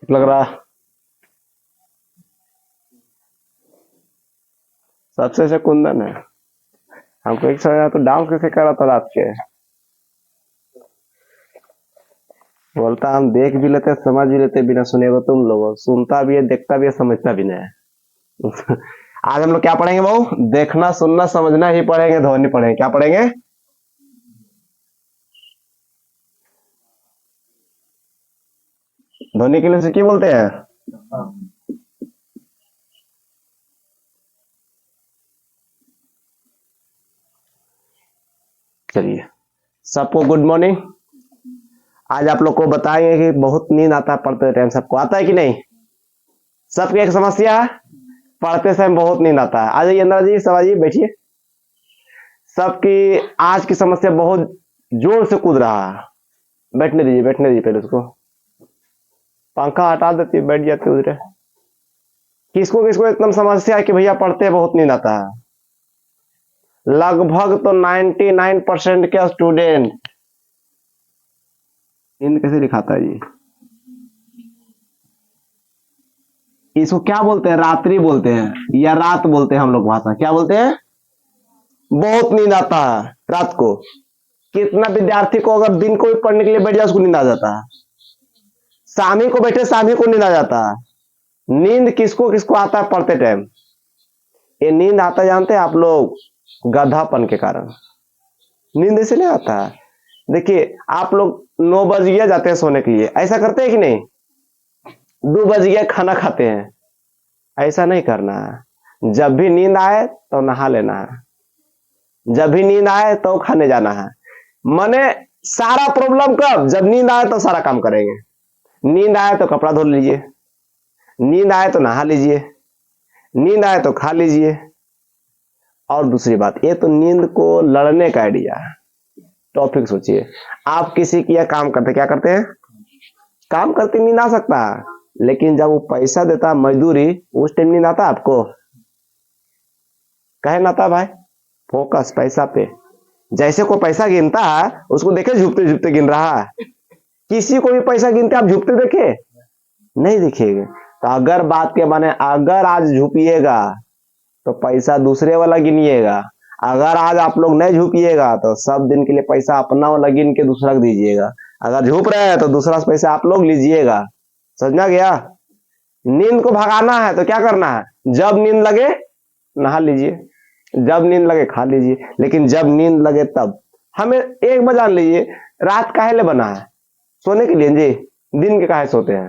लग रहा सबसे अच्छा कुंदन है। हमको एक समय तो डांस कैसे करा था रात के, बोलता हम देख भी लेते समझ भी लेते बिना सुने को, तुम लोग सुनता भी है देखता भी है समझता भी नहीं है। आज हम लोग क्या पढ़ेंगे बहू? देखना सुनना समझना ही पढ़ेंगे, ध्वनि पढ़ेंगे। क्या पढ़ेंगे? ध्वनि के लिए से क्या बोलते हैं? चलिए सबको गुड मॉर्निंग। आज आप लोग को बताएंगे कि बहुत नींद आता है पढ़ते टाइम। सबको आता है कि नहीं? सबकी एक समस्या है, पढ़ते समय बहुत नींद आता है। आ जाइए अंदर जी, सब आइए बैठिए। सबकी आज की समस्या बहुत जोर से कूद रहा है। बैठने दीजिए, बैठने दीजिए। पहले उसको पंखा हटा देती, बैठ जाते उधर। किसको किसको एकदम समस्या है कि भैया पढ़ते बहुत नींद आता है? लगभग तो 99% के स्टूडेंट। नींद कैसे दिखाता है जी? इसको क्या बोलते हैं? रात्रि बोलते हैं या रात बोलते हैं हम लोग भाषा। क्या बोलते हैं? बहुत नींद आता है रात को। कितना विद्यार्थी को अगर दिन को भी पढ़ने के लिए बैठ जाए उसको नींद आ जाता है। शामी को बैठे शामी को नींद आ जाता है। नींद किसको किसको आता है पढ़ते टाइम? ये नींद आता जानते हैं आप लोग? गधापन के कारण नींद ऐसे नहीं आता है। देखिए आप लोग 9 बज गया जाते हैं सोने के लिए, ऐसा करते हैं कि नहीं? 2 बज गया खाना खाते हैं, ऐसा नहीं करना है। जब भी नींद आए तो नहा लेना है, जब भी नींद आए तो खाने जाना है। माने सारा प्रॉब्लम कब? जब नींद आए तो सारा काम करेंगे। नींद आए तो कपड़ा धो लीजिए, नींद आए तो नहा लीजिए, नींद आए तो खा लीजिए। और दूसरी बात, ये तो नींद को लड़ने का आइडिया है। टॉपिक सोचिए, आप किसी की काम करते क्या करते हैं? काम करते नींद आ सकता है, लेकिन जब वो पैसा देता मजदूरी उस टाइम नींद आता आपको? कहे ना था भाई, फोकस पैसा पे। जैसे कोई पैसा गिनता है उसको देखे झुकते झुकते गिन रहा है। किसी को भी पैसा गिनते आप झुकते देखे? नहीं दिखेगा। तो अगर बात के माने अगर आज झुकिएगा तो पैसा दूसरे वाला गिनिएगा, अगर आज आप लोग नहीं झुकिएगा तो सब दिन के लिए पैसा अपना वाला गिन के दूसरा को दीजिएगा। अगर झुक रहे हैं तो दूसरा पैसा आप लोग लीजिएगा। समझना गया? नींद को भगाना है तो क्या करना है? जब नींद लगे नहा लीजिए, जब नींद लगे खा लीजिए, लेकिन जब नींद लगे तब। हमें एक बार जान लीजिए, रात काहे ले बना है? सोने के लिए जी। दिन के काहे सोते हैं?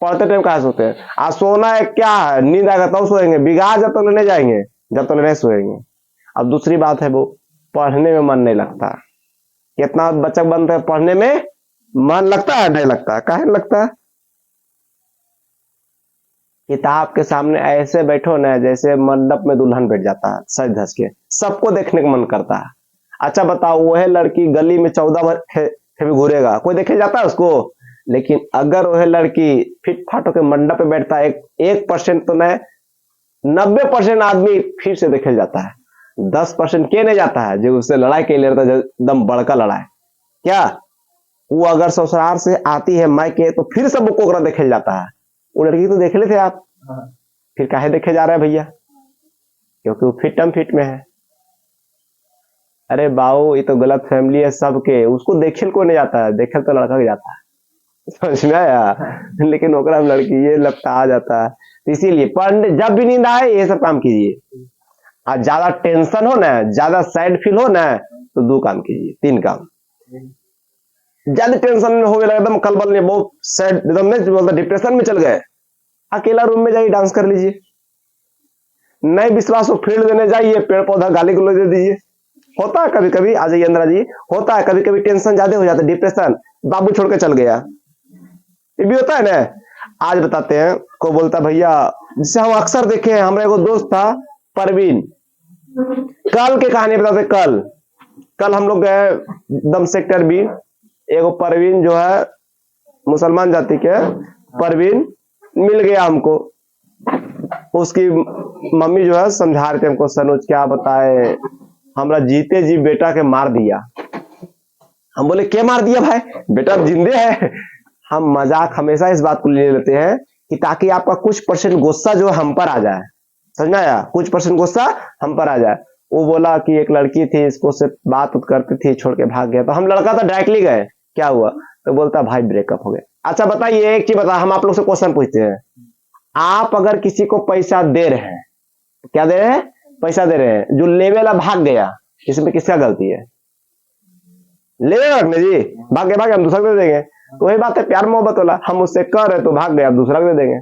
पढ़ते टाइम काहे सोते हैं? आज सोना है क्या है? नींद आएगा तब सोएंगे, बिगाड़ जब तक नहीं जाएंगे जब तक नहीं सोएंगे। अब दूसरी बात है वो पढ़ने में मन नहीं लगता। कितना बच्चा बनता है पढ़ने में मन लगता है? नहीं लगता। काहे लगता है? किताब के सामने ऐसे बैठो ना जैसे मंडप में दुल्हन बैठ जाता है सज धज के, सबको देखने का मन करता है। अच्छा बताओ, वह लड़की गली में 14 घूरेगा, कोई देखे जाता है उसको? लेकिन अगर वह लड़की फिट फाट होकर मंडप पे बैठता है, 1% तो नहीं 90% आदमी फिर से देखे जाता है। 10% के नहीं जाता है जो उससे लड़ाई के लिए रहता है, एकदम बड़का लड़ाई। क्या वो अगर ससुराल से आती है मायके तो फिर सब कोकरा देखे जाता है। वो लड़की तो देख लेते आप, फिर काहे देखे जा रहे हैं भैया? क्योंकि वो फिट में है। अरे बाऊ ये तो गलत फैमिली है सबके, उसको देखे को नहीं जाता है, देखे तो लड़का जाता है। समझ में आया? लेकिन ओकरा में लड़की ये लगता आ जाता है। इसीलिए पढ़ने जब भी नींद आए ये सब काम कीजिए। आज ज्यादा टेंशन हो ना, ज्यादा सैड फील हो ना, तो 2 काम कीजिए, 3 काम। ज्यादा टेंशन में हो गया, एकदम कलबल में बहुत सैड, एकदम नहीं बोलता डिप्रेशन में चल गए, अकेला रूम में जाइए डांस कर लीजिए। नहीं विश्वास हो फील्ड देने जाइए, पेड़ पौधा गाली गलौज दे दीजिए। होता है कभी कभी, आ जाइए अंदर जी। होता है कभी कभी टेंशन ज्यादा हो जाता है, डिप्रेशन, बाबू छोड़ के चल गया, ये भी होता है ना। आज बताते हैं, को बोलता भैया, जिसे हम अक्सर देखे हैं, हमारा एक दोस्त था परवीन, कल के कहानी बताते। कल हम लोग गए दम सेक्टर बी, एगो परवीन जो है मुसलमान जाति के, परवीन मिल गया हमको। उसकी मम्मी जो है समझा रहे थे हमको, सनोज क्या बताए, हमरा जीते जी बेटा के मार दिया। हम बोले क्या मार दिया भाई? बेटा जिंदे है। हम मजाक हमेशा इस बात को ले लेते हैं कि ताकि आपका कुछ परसेंट गुस्सा जो हम पर आ जाए, समझ में आया, कुछ परसेंट गुस्सा हम पर आ जाए। वो बोला कि एक लड़की थी, इसको से बात करती थी, छोड़ के भाग गया, तो हम लड़का तो डायरेक्टली गए, क्या हुआ, तो बोलता भाई ब्रेकअप हो गया। अच्छा बताइए एक चीज बता, हम आप लोग से क्वेश्चन पूछते हैं, आप अगर किसी को पैसा दे रहे हैं, क्या दे रहे हैं, पैसा दे रहे हैं, जो लेवे वाला भाग गया, इसमें किसका गलती है, ले रखने जी, भाग गए हम दूसरा को दे देंगे। तो वही बात है प्यार मोहब्बत वाला, हम उससे कर रहे तो भाग गए, आप दूसरा को दे देंगे,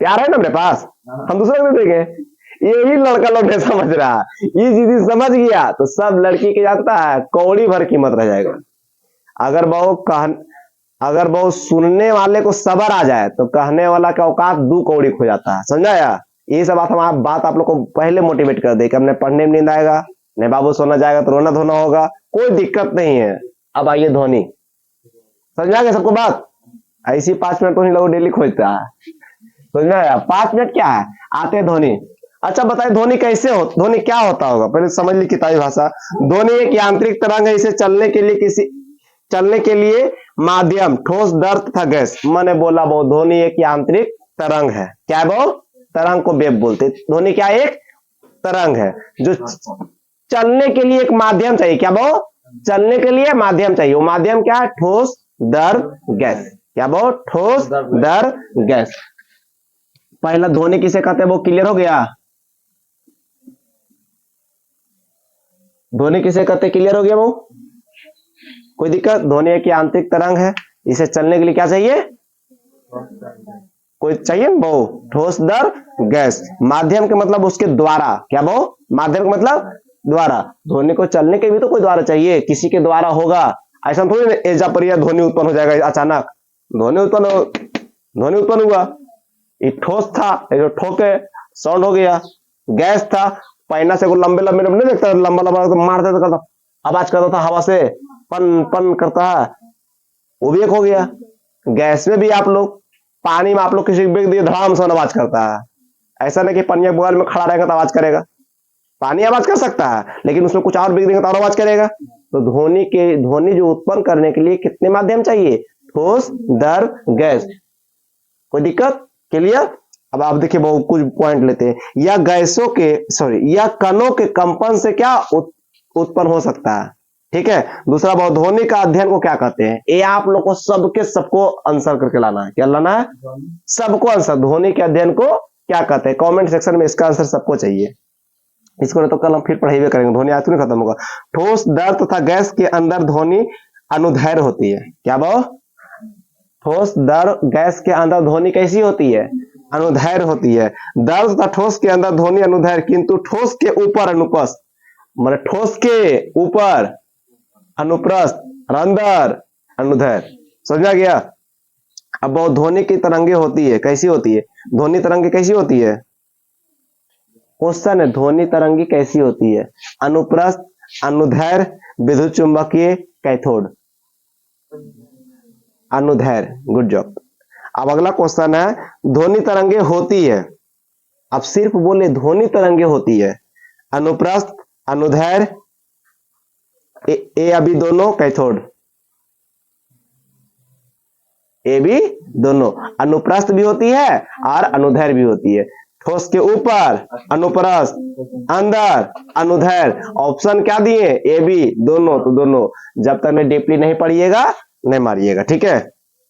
प्यार है ना मेरे पास, हम दूसरा को दे देंगे। यही लड़का लोग नहीं समझ रहा, ये चीज समझ गया तो सब लड़की के जाता है कौड़ी भर कीमत रह जाएगा। अगर बहुत सुनने वाले को सबर आ जाए तो कहने वाला का औकात 2 कौड़ी खो जाता है, समझाया। यही सब बात आप लोग को पहले मोटिवेट कर दे कि हमने पढ़ने में नींद आएगा, नहीं बाबू सोना जाएगा तो रोना धोना होगा, कोई दिक्कत नहीं है। अब आइए धोनी, समझा गया सबको बात, ऐसी 5 मिनट तो नहीं लोग डेली खोजता है, समझ में आया, 5 मिनट क्या है, आते धोनी। अच्छा बताइए धोनी कैसे हो, धोनी क्या होता होगा, पहले समझ ली किताबी भाषा। धोनी एक यांत्रिक तरंग है, इसे चलने के लिए माध्यम ठोस दर तथा गैस, मैंने बोला वो धोनी एक यांत्रिक तरंग है, क्या है वो, तरंग को वेव बोलते, धोनी क्या एक तरंग है जो चलने के लिए एक माध्यम चाहिए, क्या वो, चलने के लिए माध्यम चाहिए, वो माध्यम क्या है, ठोस दर गैस, क्या वो, ठोस दर गैस। पहला धोनी किसे कहते हैं वो क्लियर हो गया, धोनी किसे कहते क्लियर हो गया वो, कोई दिक्कत, धोनी एक आंतरिक तरंग है, इसे चलने के लिए क्या चाहिए, कोई चाहिए वो, ठोस दर गैस, माध्यम के मतलब उसके द्वारा, क्या वो, माध्यम का मतलब द्वारा, धोनी को चलने के भी तो कोई द्वारा चाहिए, किसी के द्वारा होगा, ऐसा थोड़ी एजा पर धोनी उत्पन्न हो जाएगा अचानक, धोनी उत्पन्न हुआ, ये ठोस था, ये ठोके साउंड हो गया, गैस था, पैना से लंबे लंबे नहीं देखता, लंबा लंबा मारते तो करता, आवाज करता था हवा से, पन पन करता है, वो भी एक हो गया। गैस में भी आप लोग, पानी में आप लोग किसी बेग दिए धड़ाम से आवाज करता है, ऐसा नहीं कि पनिया बगल में खड़ा रहेगा तो आवाज करेगा, पानी आवाज कर सकता है लेकिन उसमें कुछ और बिक देंगे तो और आवाज करेगा। तो ध्वनि जो उत्पन्न करने के लिए कितने माध्यम चाहिए, ठोस दर गैस, कोई दिक्कत, क्लियर। अब आप देखिए बहुत कुछ पॉइंट लेते हैं, या गैसों के या कणों के कंपन से क्या उत्पन्न हो सकता है, ठीक है। दूसरा बहुत, ध्वनि का अध्ययन को क्या कहते हैं, ये आप लोग को सबको आंसर करके लाना है, क्या लाना है, सबको आंसर, ध्वनि के अध्ययन को क्या कहते हैं, कमेंट सेक्शन में इसका आंसर सबको चाहिए, इसको तो कल हम फिर पढ़ाई करेंगे, ध्वनि आज नहीं खत्म होगा। ठोस दर तथा गैस के अंदर ध्वनि अनुदैर्घ्य होती है, क्या वो, ठोस दर गैस के अंदर ध्वनि कैसी होती है, अनुदैर्घ्य होती है। दर तथा ठोस के अंदर ध्वनि अनुदैर्घ्य, किंतु ठोस के ऊपर अनुप्रस्थ, मतलब ठोस के ऊपर अनुप्रस्थ, अंदर अनुदैर्घ्य, समझा गया। अब वो ध्वनि की तरंगे होती है, कैसी होती है, ध्वनि तरंगे कैसी होती है, क्वेश्चन है, ध्वनि तरंगी कैसी होती है, अनुप्रस्थ, अनुदैर्घ्य, विद्युत चुंबकीय, कैथोड, अनुदैर्घ्य, गुड जॉब। अब अगला क्वेश्चन है, ध्वनि तरंगे होती है, अब सिर्फ बोले ध्वनि तरंगे होती है, अनुप्रस्थ, अनुदैर्घ्य, ए अभी दोनों, कैथोड, ए भी दोनों, अनुप्रस्थ भी होती है और अनुदैर्घ्य भी होती है, ठोस के ऊपर अनुप्रस्थ, अंदर अनुदैर्घ्य, ऑप्शन क्या दिए, ए बी दोनों, तो दोनों, जब तक मैं डीपली नहीं पढ़िएगा नहीं मारिएगा, ठीक है।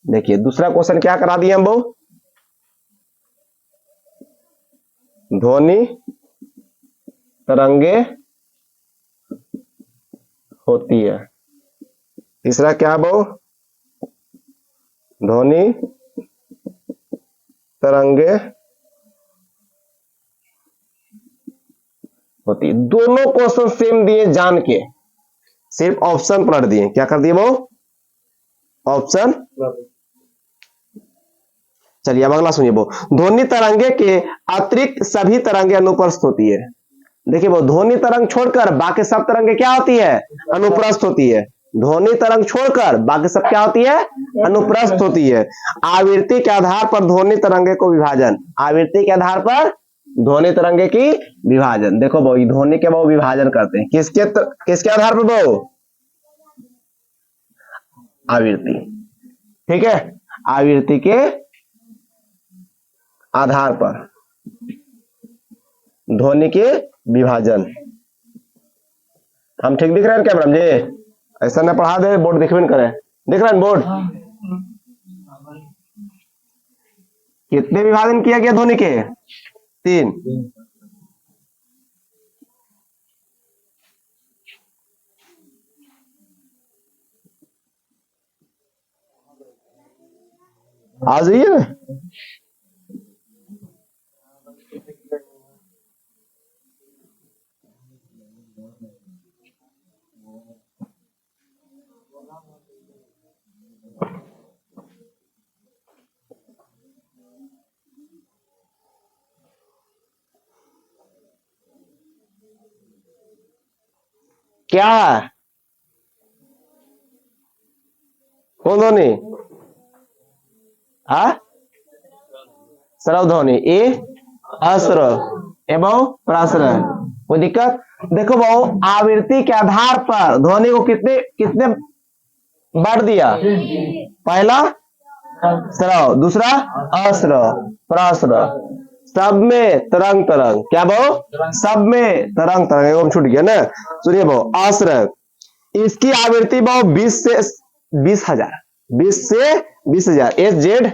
देखिए दूसरा क्वेश्चन क्या करा दिए हम बहु, ध्वनि तरंगे होती है, तीसरा क्या बहु, ध्वनि तरंगे होती, दोनों क्वेश्चन सेम दिए जान के, सिर्फ ऑप्शन पलट दिए, क्या कर दिए वो, ऑप्शन। चलिए अब अगला सुनिए, वो ध्वनि तरंगे के अतिरिक्त सभी तरंगे अनुप्रस्थ होती है, देखिए वो ध्वनि तरंग छोड़कर बाकी सब तरंगे क्या होती है, अनुप्रस्थ होती है, ध्वनि तरंग छोड़कर बाकी सब क्या होती है, अनुप्रस्थ होती है। आवृत्ति के आधार पर ध्वनि तरंगे को विभाजन, आवृत्ति के आधार पर ध्वनि तरंगे की विभाजन, देखो वो ध्वनि के वो विभाजन करते हैं, किसके आधार पर वो, आवृत्ति, ठीक है। आवृत्ति के आधार पर ध्वनि के विभाजन। हम ठीक दिख रहे हैं क्या मैडम जी? ऐसा ना पढ़ा दे, बोर्ड दिखबे न करे। दिख रहा है बोर्ड? कितने विभाजन किया गया ध्वनि के? 3। आ जाइए ना। क्या है? कौन ध्वनि? श्रव ध्वनि। ए अश्रव एवं प्राश्रव। कोई दिक्कत? देखो भाऊ, आवृत्ति के आधार पर ध्वनि को कितने कितने बांट दिया? पहला श्रव, दूसरा अश्रव, प्राश्रव। सब में तरंग तरंग। क्या भाऊ? सब में तरंग तरंग। एवं छूट गया ना। सुनिए भाऊ, आश्रय इसकी आवृत्ति भाऊ 20 से 20,000, 20 से 20,000 एच जेड,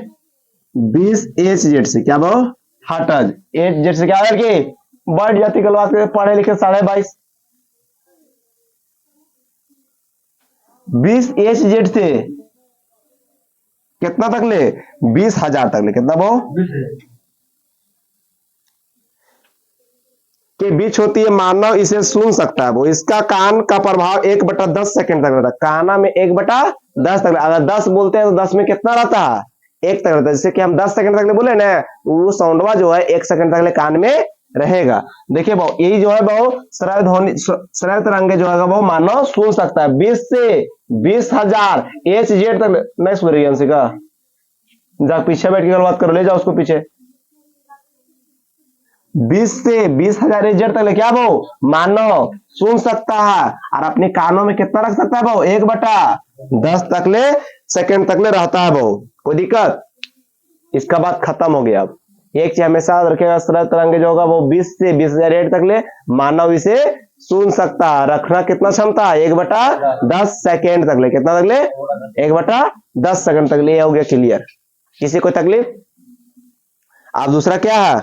20 एच जेड से। क्या भाऊ? हर्ट्ज। एच जेड से क्या होगा कि बढ़ जाती गलबात के पढ़े लिखे 22.5। 20 एच जेड से कितना तक ले? 20,000 तक ले। कितना भाऊ? के बीच होती है, मानव इसे सुन सकता है। वो इसका कान का प्रभाव 1/10 सेकंड तक रहता है। काना में 1/10 तक। अगर 10 बोलते हैं तो 10 में कितना रहता है? 1 तक रहता है। जैसे कि हम 10 सेकंड तक ले बोले ना, वो साउंडवा जो है 1 सेकंड तक ले कान में रहेगा। देखिए भाऊ, यही जो है भाऊ श्रव्य ध्वनि, श्रव्य तरंगे जो है वो मानव सुन सकता है। 20 से 20,000 एच जेड तक। नहीं सुन रही अंशिका? जा पीछे बैठ के बात करो, ले जाओ उसको पीछे। 20 से 20,000 एच जेड तक ले क्या भाऊ मानव सुन सकता है। और अपने कानों में कितना रख सकता है भाऊ? 1/10 तक ले सेकंड तक ले रहता है भाऊ। कोई दिक्कत? इसका बात खत्म हो गया। अब एक चीज हमेशा याद रखेगा, श्रव्य तरंगे जो होगा वो 20 से 20,000 एच तक ले मानव इसे सुन सकता है। रखना कितना क्षमता है? 1/10 सेकेंड तक ले। कितना तक ले? 1/10 सेकंड तक ले। हो गया क्लियर? किसी को तकलीफ? अब दूसरा क्या है?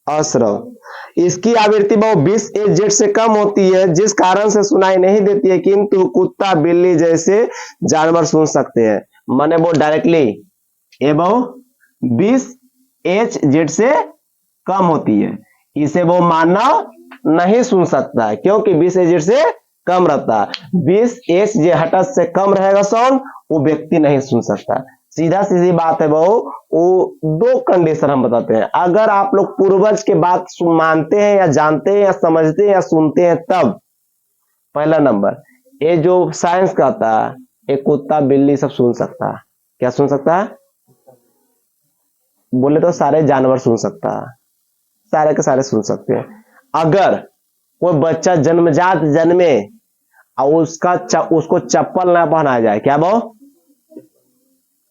अश्रव। इसकी आवृत्ति बहुत 20 एच जेड से कम होती है, जिस कारण से सुनाई नहीं देती है, किंतु कुत्ता बिल्ली जैसे जानवर सुन सकते हैं। माने वो डायरेक्टली एवं 20 एच जेड से कम होती है। इसे वो मानव नहीं सुन सकता है, क्योंकि 20 एच जेड से कम रहता है। 20 एच जे हर्ट्ज से कम रहेगा साउंड, वो व्यक्ति नहीं सुन सकता। सीधा सीधी बात है बहू। वो 2 कंडीशन हम बताते हैं। अगर आप लोग पूर्वज के बात मानते हैं या जानते हैं या समझते हैं या सुनते हैं, तब पहला नंबर ये जो साइंस कहता है, एक कुत्ता बिल्ली सब सुन सकता है। क्या सुन सकता है? बोले तो सारे जानवर सुन सकता है, सारे के सारे सुन सकते हैं। अगर कोई बच्चा जन्मजात जन्मे और उसको चप्पल ना पहनाया जाए, क्या वो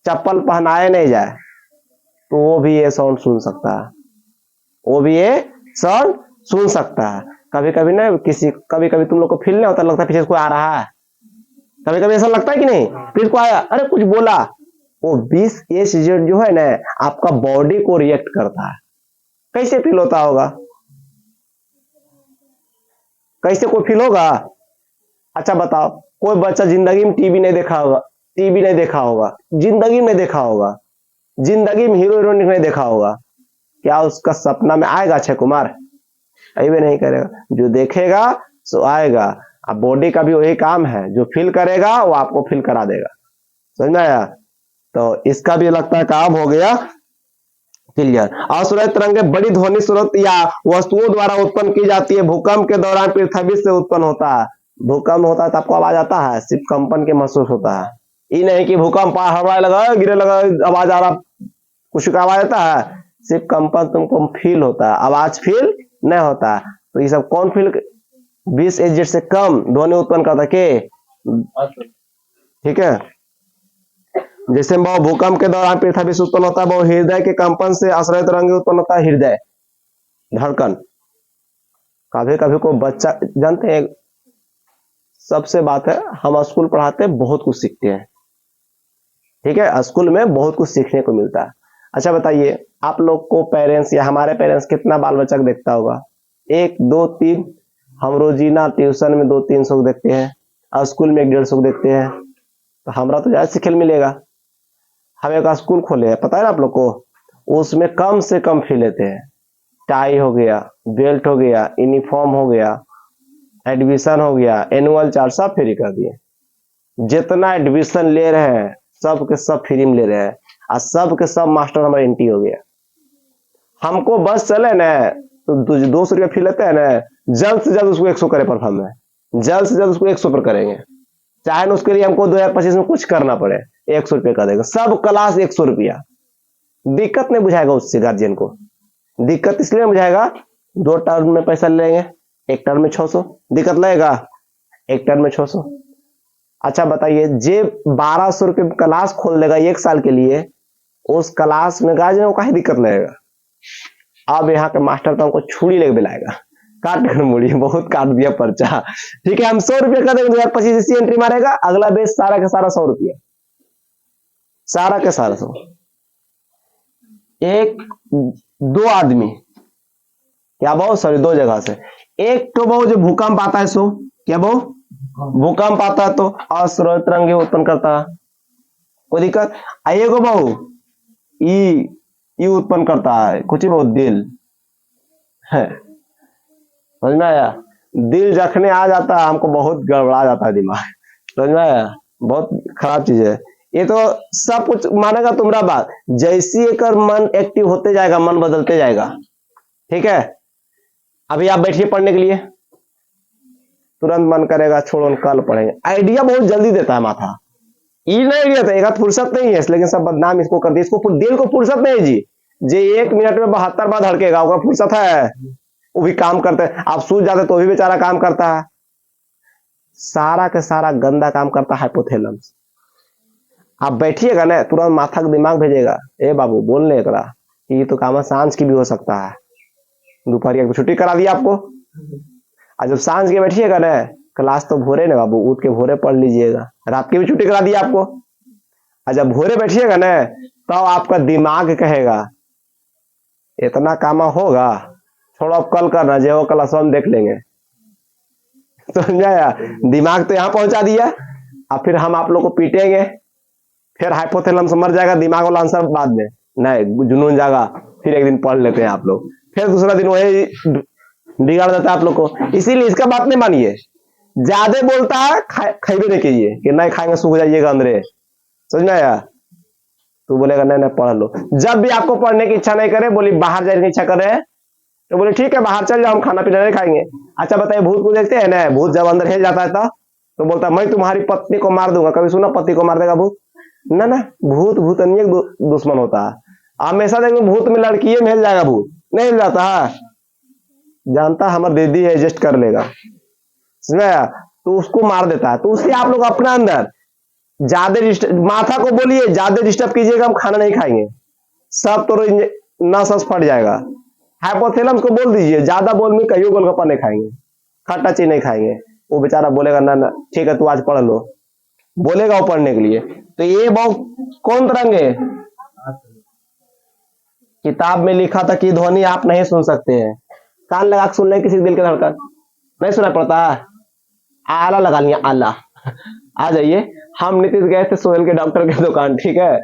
चप्पल पहनाए नहीं जाए, तो वो भी ये साउंड सुन सकता है। वो भी ये साउंड सुन सकता है। कभी कभी ना कभी कभी तुम लोग को फील नहीं होता, लगता है पीछे कोई आ रहा है। कभी कभी ऐसा लगता है कि नहीं, पीछे को आया, अरे कुछ बोला। वो 20 एच जेड जो है ना, आपका बॉडी को रिएक्ट करता है। कैसे फील होता होगा? कैसे कोई फील होगा? अच्छा बताओ, कोई बच्चा जिंदगी में टीवी नहीं देखा होगा, जिंदगी में नहीं देखा होगा, जिंदगी में हीरो हीरोइन नहीं देखा होगा, क्या उसका सपना में आएगा अक्षय कुमार? अभी नहीं करेगा। जो देखेगा सो आएगा। अब बॉडी का भी वही काम है, जो फील करेगा वो आपको फील करा देगा। समझ में आया? तो इसका भी लगता है काम हो गया क्लियर। असुरक्षित तरंगे बड़ी ध्वनि स्रोत या वस्तुओं द्वारा उत्पन्न की जाती है। भूकंप के दौरान पृथ्वी से उत्पन्न होता है। भूकंप होता है तो आपको आवाज आता है? सिर्फ कंपन के महसूस होता है। ये नहीं कि भूकंप हवा लगा गिरे लगा आवाज आ रहा, कुछ का आवाज आता है? सिर्फ कंपन तुमको फील होता है, आवाज फील नहीं होता। तो ये सब कौन फील? 20 एच जेड से कम ध्वनि उत्पन्न करता के। ठीक है, जैसे वो भूकंप के दौरान पृथ्वी विश्व उत्पन्न होता है, वो हृदय के कंपन से आश्रय तरंग उत्पन्न होता है, हृदय धड़कन। कभी कभी को बच्चा जानते हैं, सबसे बात है, हम स्कूल पढ़ाते हैं, बहुत कुछ सीखते हैं, ठीक है, स्कूल में बहुत कुछ सीखने को मिलता है। अच्छा बताइए, आप लोग को पेरेंट्स या हमारे पेरेंट्स कितना बाल बच्चा को देखता होगा? 1 2 3। हम रोजीना ट्यूशन में 200-300 को देखते हैं, और स्कूल में 100-150 को देखते हैं, तो हमारा तो ज्यादा सीखने मिलेगा। हम एक स्कूल खोले हैं, पता है ना आप लोग को, उसमें कम से कम फी लेते हैं। टाई हो गया, बेल्ट हो गया, यूनिफॉर्म हो गया, एडमिशन हो गया, एनुअल चार्ज सब फ्री कर दिए। जितना एडमिशन ले रहे हैं सब के सब फ्री में ले रहे हैं, और सब के सब मास्टर हमारा एंटी हो गया। हमको बस चले ना तो 200 रुपया फी लेते हैं ना, जल्द से जल्द उसको 100 करे परफॉर्म है, जल्द से जल्द उसको 100 पर करेंगे, चाहे ना उसके लिए हमको 2025 में कुछ करना पड़े, 100 रुपया कर देगा सब क्लास, 100 रुपया। दिक्कत नहीं बुझाएगा उससे गार्जियन को, दिक्कत इसलिए बुझाएगा, 2 टर्म में पैसा ले लेंगे, 1 टर्म में 600, दिक्कत लगेगा 1 टर्म में 600। अच्छा बताइए, जे 1200 रुपये क्लास खोल देगा 1 साल के लिए, उस क्लास में गार्जियन को काहे दिक्कत लगेगा? अब यहाँ के मास्टर तो हमको छुरी लेके बुलाएगा, काट कर मुड़ी, बहुत काट दिया पर्चा, ठीक है, हम 100 रुपये कर देंगे, 2025 इसी एंट्री मारेगा, अगला बेस सारा का सारा 100 रुपया, सारा के सारा 100। 1-2 आदमी क्या बहु, सॉरी 2 जगह से, एक तो बहु जो भूकंप आता है, सो क्या बहु भूकंप आता है तो अश्रय तरंगे उत्पन्न करता है, कोई दिक्कत? आइए को बहु ई उत्पन्न करता है, कुछ ही बहुत दिल है, समझ में आया? दिल जखने आ जाता है हमको बहुत गड़बड़ा जाता है दिमाग, समझ में आया? बहुत खराब चीज है ये, तो सब कुछ मानेगा तुम्हारा बात, जैसी एक मन एक्टिव होते जाएगा, मन बदलते जाएगा, ठीक है। अभी आप बैठिए पढ़ने के लिए, तुरंत मन करेगा छोड़ो कल पढ़ेंगे, आइडिया बहुत जल्दी देता है माथा, ये नहीं आइडिया था, एक फुर्सत नहीं है, लेकिन सब बदनाम इसको कर दिया, इसको दिल को फुर्सत नहीं जी, जे 1 मिनट में 72 बार धड़केगा, उसका फुर्सत है, वो भी काम करते हैं, आप सूझ जाते तो भी बेचारा काम करता है, सारा का सारा गंदा काम करता है हाइपोथैलेमस। आप बैठिएगा ना, तुरंत माथा का दिमाग भेजेगा, ए बाबू बोलने करा, ये तो काम सांझ की भी हो सकता है, दोपहर की छुट्टी करा दिया आपको, और जब सांझ के बैठिएगा ना, क्लास तो भोरे ना बाबू, उठ के भोरे पढ़ लीजिएगा, रात की भी छुट्टी करा दिया आपको, और जब भोरे बैठिएगा ना, तो आपका दिमाग कहेगा इतना काम होगा, छोड़ो अब कल करना, जो क्लास हम देख लेंगे, समझाया? दिमाग तो यहाँ पहुंचा दिया, और फिर हम आप लोग को पीटेंगे, फिर हाइपोथैलेमस मर जाएगा, दिमाग वाला आंसर बाद में नहीं, जुनून जागा, फिर एक दिन पढ़ लेते हैं आप लोग, फिर दूसरा दिन वही बिगाड़ देता है आप लोग को। इसीलिए इसका बात नहीं मानिए, ज्यादा बोलता है खाइबे नहीं कीजिए, कि नहीं खाएंगे सूख जाइएगा अंदर, समझ में आया? तो बोलेगा नहीं नहीं पढ़ लो, जब भी आपको पढ़ने की इच्छा नहीं करे, बोली बाहर जाने की इच्छा करे, तो बोले ठीक है बाहर चल जाओ, हम खाना पीना नहीं खाएंगे। अच्छा बताइए, भूत को देखते हैं ना, भूत जब अंदर हिल जाता है तो बोलता है मैं तुम्हारी पत्नी को मार दूंगा, कभी सुना पति को मार देगा भूत? ना ना, भूत भूतनीय दुश्मन होता है, हमेशा देखो भूत में लड़की में हिल जाएगा, भूत नहीं हिल जाता है, जानता हमारा दीदी एडजस्ट कर लेगा, समझा? तो उसको मार देता है। तो उससे आप लोग अपना अंदर ज्यादा माथा को बोलिए ज्यादा डिस्टर्ब कीजिएगा, हम खाना नहीं खाएंगे, सब तो नस फट जाएगा। हाइपोथैलेमस को बोल दीजिए ज्यादा बोल में कहियो गोलगप्पा नहीं खाएंगे, खट्टा चीज नहीं खाएंगे, वो बेचारा बोलेगा ना ना ठीक है तू आज पढ़ लो, बोलेगा वो पढ़ने के लिए। तो ये बहुत कौन तरंग है, किताब में लिखा था कि ध्वनि आप नहीं सुन सकते हैं, कान लगा के सुन ले, किसी दिल के धड़कन नहीं सुना पड़ता, आला लगा लिया आला। आ जाइए, हम नीतीश गए थे सोहेल के डॉक्टर के दुकान, ठीक है,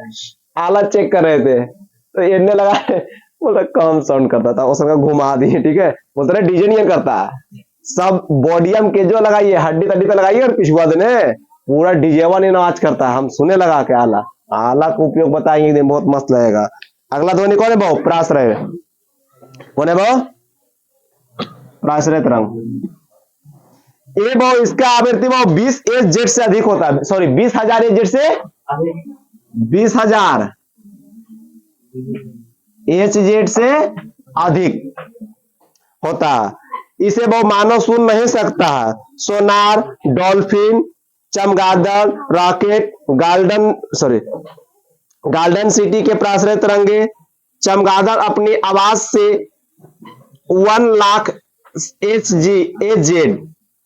आला चेक कर रहे थे, तो इन्हें लगा बोला कम साउंड करता था, उसका घुमा दिए, ठीक है, बोलते डीजे नहीं करता, सब बॉडियम के जो लगाइए हड्डी तड्डी पे लगाइए और पिछुआ देने, पूरा डीजेवा नहीं आवाज करता है, हम सुने लगा के आला। आला का उपयोग बताएंगे एक दिन, बहुत मस्त लगेगा। अगला ध्वनि कौन है भाव? प्राश्रय। कौन है भाव? प्राश्रय तरंग। ये भाव इसका आवृत्ति भाव 20 जेड से अधिक होता है, सॉरी 20,000 जेड से 20,000 जेड से अधिक होता है। इसे वो मानव सुन नहीं सकता है। सोनार, डॉल्फिन, चमगादड़, rocket, garden, sorry golden city के प्राश्रय तरंगे चमगादड़ अपनी आवाज से 1 लाख एच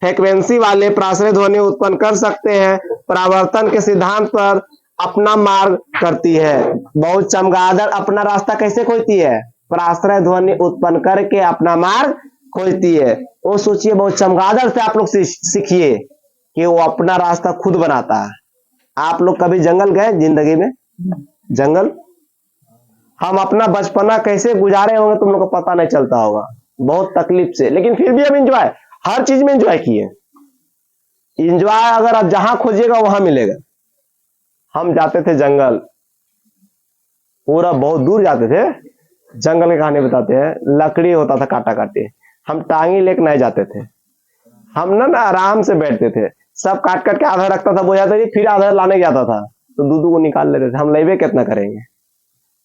फ्रिक्वेंसी वाले प्राश्रय ध्वनि उत्पन्न कर सकते हैं। परावर्तन के सिद्धांत पर अपना मार्ग करती है। बहुत चमगादड़ अपना रास्ता कैसे खोजती है? प्राश्रय ध्वनि उत्पन्न करके अपना मार्ग खोजती है। वो सोचिए, बहुत चमगादड़ से आप लोग सीखिए कि वो अपना रास्ता खुद बनाता है। आप लोग कभी जंगल गए जिंदगी में? जंगल हम अपना बचपना कैसे गुजारे होंगे तुम लोग को पता नहीं चलता होगा, बहुत तकलीफ से, लेकिन फिर भी हम एंजॉय, हर चीज में एंजॉय किए। एंजॉय अगर आप जहां खोजिएगा वहां मिलेगा। हम जाते थे जंगल, पूरा बहुत दूर जाते थे। जंगल की कहानी बताते हैं। लकड़ी होता था काटा काटे, हम टांगी लेके नहीं जाते थे। हम ना आराम से बैठते थे, सब काट काट के आधा रखता था बोझा था, फिर आधा लाने जाता था तो दूध को निकाल लेते थे। हम लेवे कितना करेंगे?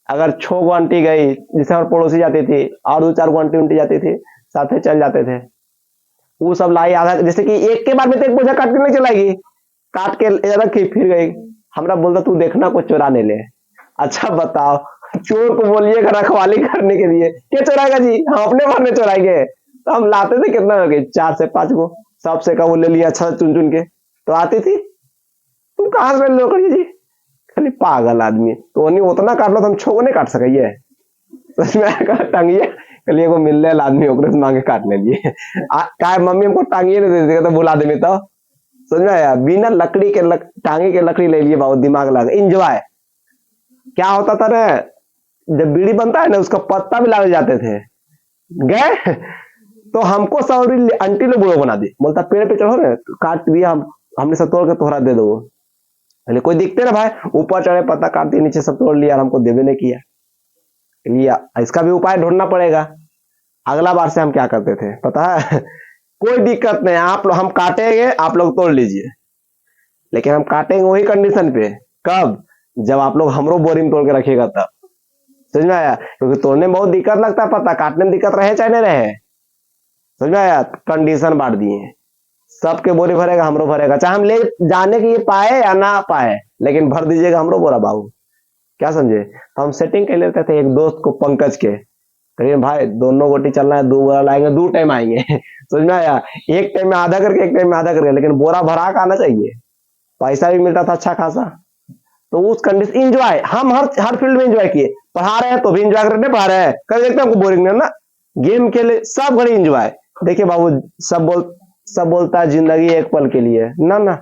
अगर 6 आंटी गई, जिसे हमारे पड़ोसी जाती थी, और 2-4 आंटी उंटी जाती थी, साथे चल जाते थे। वो सब लाई आधा, जैसे कि एक के बार में तो एक बोझा काट के नहीं चलाएगी, काट के रखी फिर गई। हमरा बोलता तू देखना कुछ चुराने ले। अच्छा बताओ, चोर को बोलिएगा रखवाली करने के लिए, क्या चुराएगा जी? हम अपने भरने चुराएंगे। तो हम लाते थे कितना हो गए, 4 से 5 गो, सबसे का वो ले लिया अच्छा चुन चुन के, तो आती थी। तुम कहां से लो करिए जी, खाली पागल आदमी। तो नहीं उतना काट लो तो हम 6 को नहीं काट सके। सच में टांगिए कलिए को मिल रहे आदमी ओकरे से मांगे काट ले लिए। का मम्मी हमको टांगिए नहीं देती तो बुला दे तो समझ में आया। बिना लकड़ी के टांगे के लकड़ी ले लिए, बहुत दिमाग लगा। इंजॉय क्या होता था ना, जब बीड़ी बनता है ना उसका पत्ता भी लाए जाते थे। गए तो हमको सौरी आंटी ने बुढ़ो बना दी, बोलता पेड़ पे चढ़ो ना, तो काट दिया हमने सब तोड़ के तोहरा दे दो। पहले कोई दिखते ना भाई, ऊपर चढ़े पत्ता काट दिया, नीचे सब तोड़ लिया, हमको देवे नहीं किया। इसका भी उपाय ढूंढना पड़ेगा। अगला बार से हम क्या करते थे पता है? कोई दिक्कत नहीं, आप लोग हम काटेंगे, आप लोग तोड़ लीजिए, लेकिन हम काटेंगे वही कंडीशन पे। कब? जब आप लोग हमरो बोरिंग तोड़ के रखिएगा तब। समझ में आया? क्योंकि तोड़ने में बहुत दिक्कत लगता है, पता, काटने में दिक्कत रहे चाहे नहीं रहे। समझ में आया? कंडीशन बांट दिए, सबके बोरी भरेगा, हमरो भरेगा, चाहे हम ले जाने के लिए पाए या ना पाए, लेकिन भर दीजिएगा हमरो बोरा बाबू। क्या समझे? तो हम सेटिंग कर लेते थे एक दोस्त को, पंकज के, करिए भाई दोनों गोटी चलना है, 2 बोरा लाएंगे, 2 टाइम आएंगे। समझ में आया? एक टाइम में आधा करके, एक टाइम में आधा करके, लेकिन बोरा भरा का आना चाहिए, पैसा भी मिलता था अच्छा खासा। तो उस कंडीशन इंजॉय हम हर फील्ड में इंजॉय किए। पढ़ा रहे हैं तो भी इंजॉय करने, पढ़ा रहे हैं कर देखते हैं, हमको बोरिंग नहीं ना, गेम खेले, सब घड़ी इंजॉय। देखिए बाबू, सब बोलता है जिंदगी एक पल के लिए, ना ना,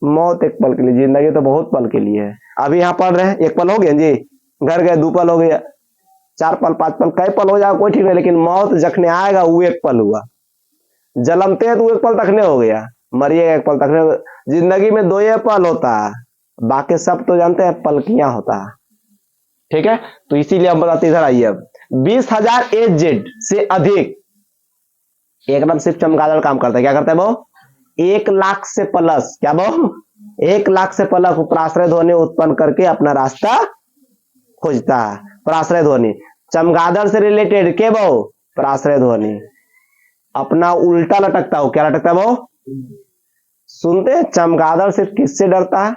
मौत एक पल के लिए, जिंदगी तो बहुत पल के लिए है। अभी यहाँ पढ़ रहे हैं, 1 पल हो गया जी, घर गए 2 पल हो गया, 4 पल 5 पल, कई पल हो जाएगा कोई ठीक नहीं, लेकिन मौत जखने आएगा वो 1 पल हुआ। जलमते हैं तो 1 पल तकने हो गया, मरिएगा 1 पल तकने। जिंदगी में 2 पल होता है, बाकी सब तो जानते हैं पलकियां होता है। ठीक है, तो इसीलिए हम बताते, इधर आइए। अब 20,000 एच से अधिक एकदम सिर्फ चमगादड़ काम करता है। क्या करता है वो? 1 लाख से प्लस, क्या वो 1 लाख से प्लस प्राश्रय ध्वनि उत्पन्न करके अपना रास्ता खोजता है। प्राश्रय ध्वनि चमगादड़ से रिलेटेड के वो प्राश्रय ध्वनि अपना उल्टा लटकता हो। क्या लटकता है वो? सुनते हैं चमगादड़ सिर्फ किससे डरता है?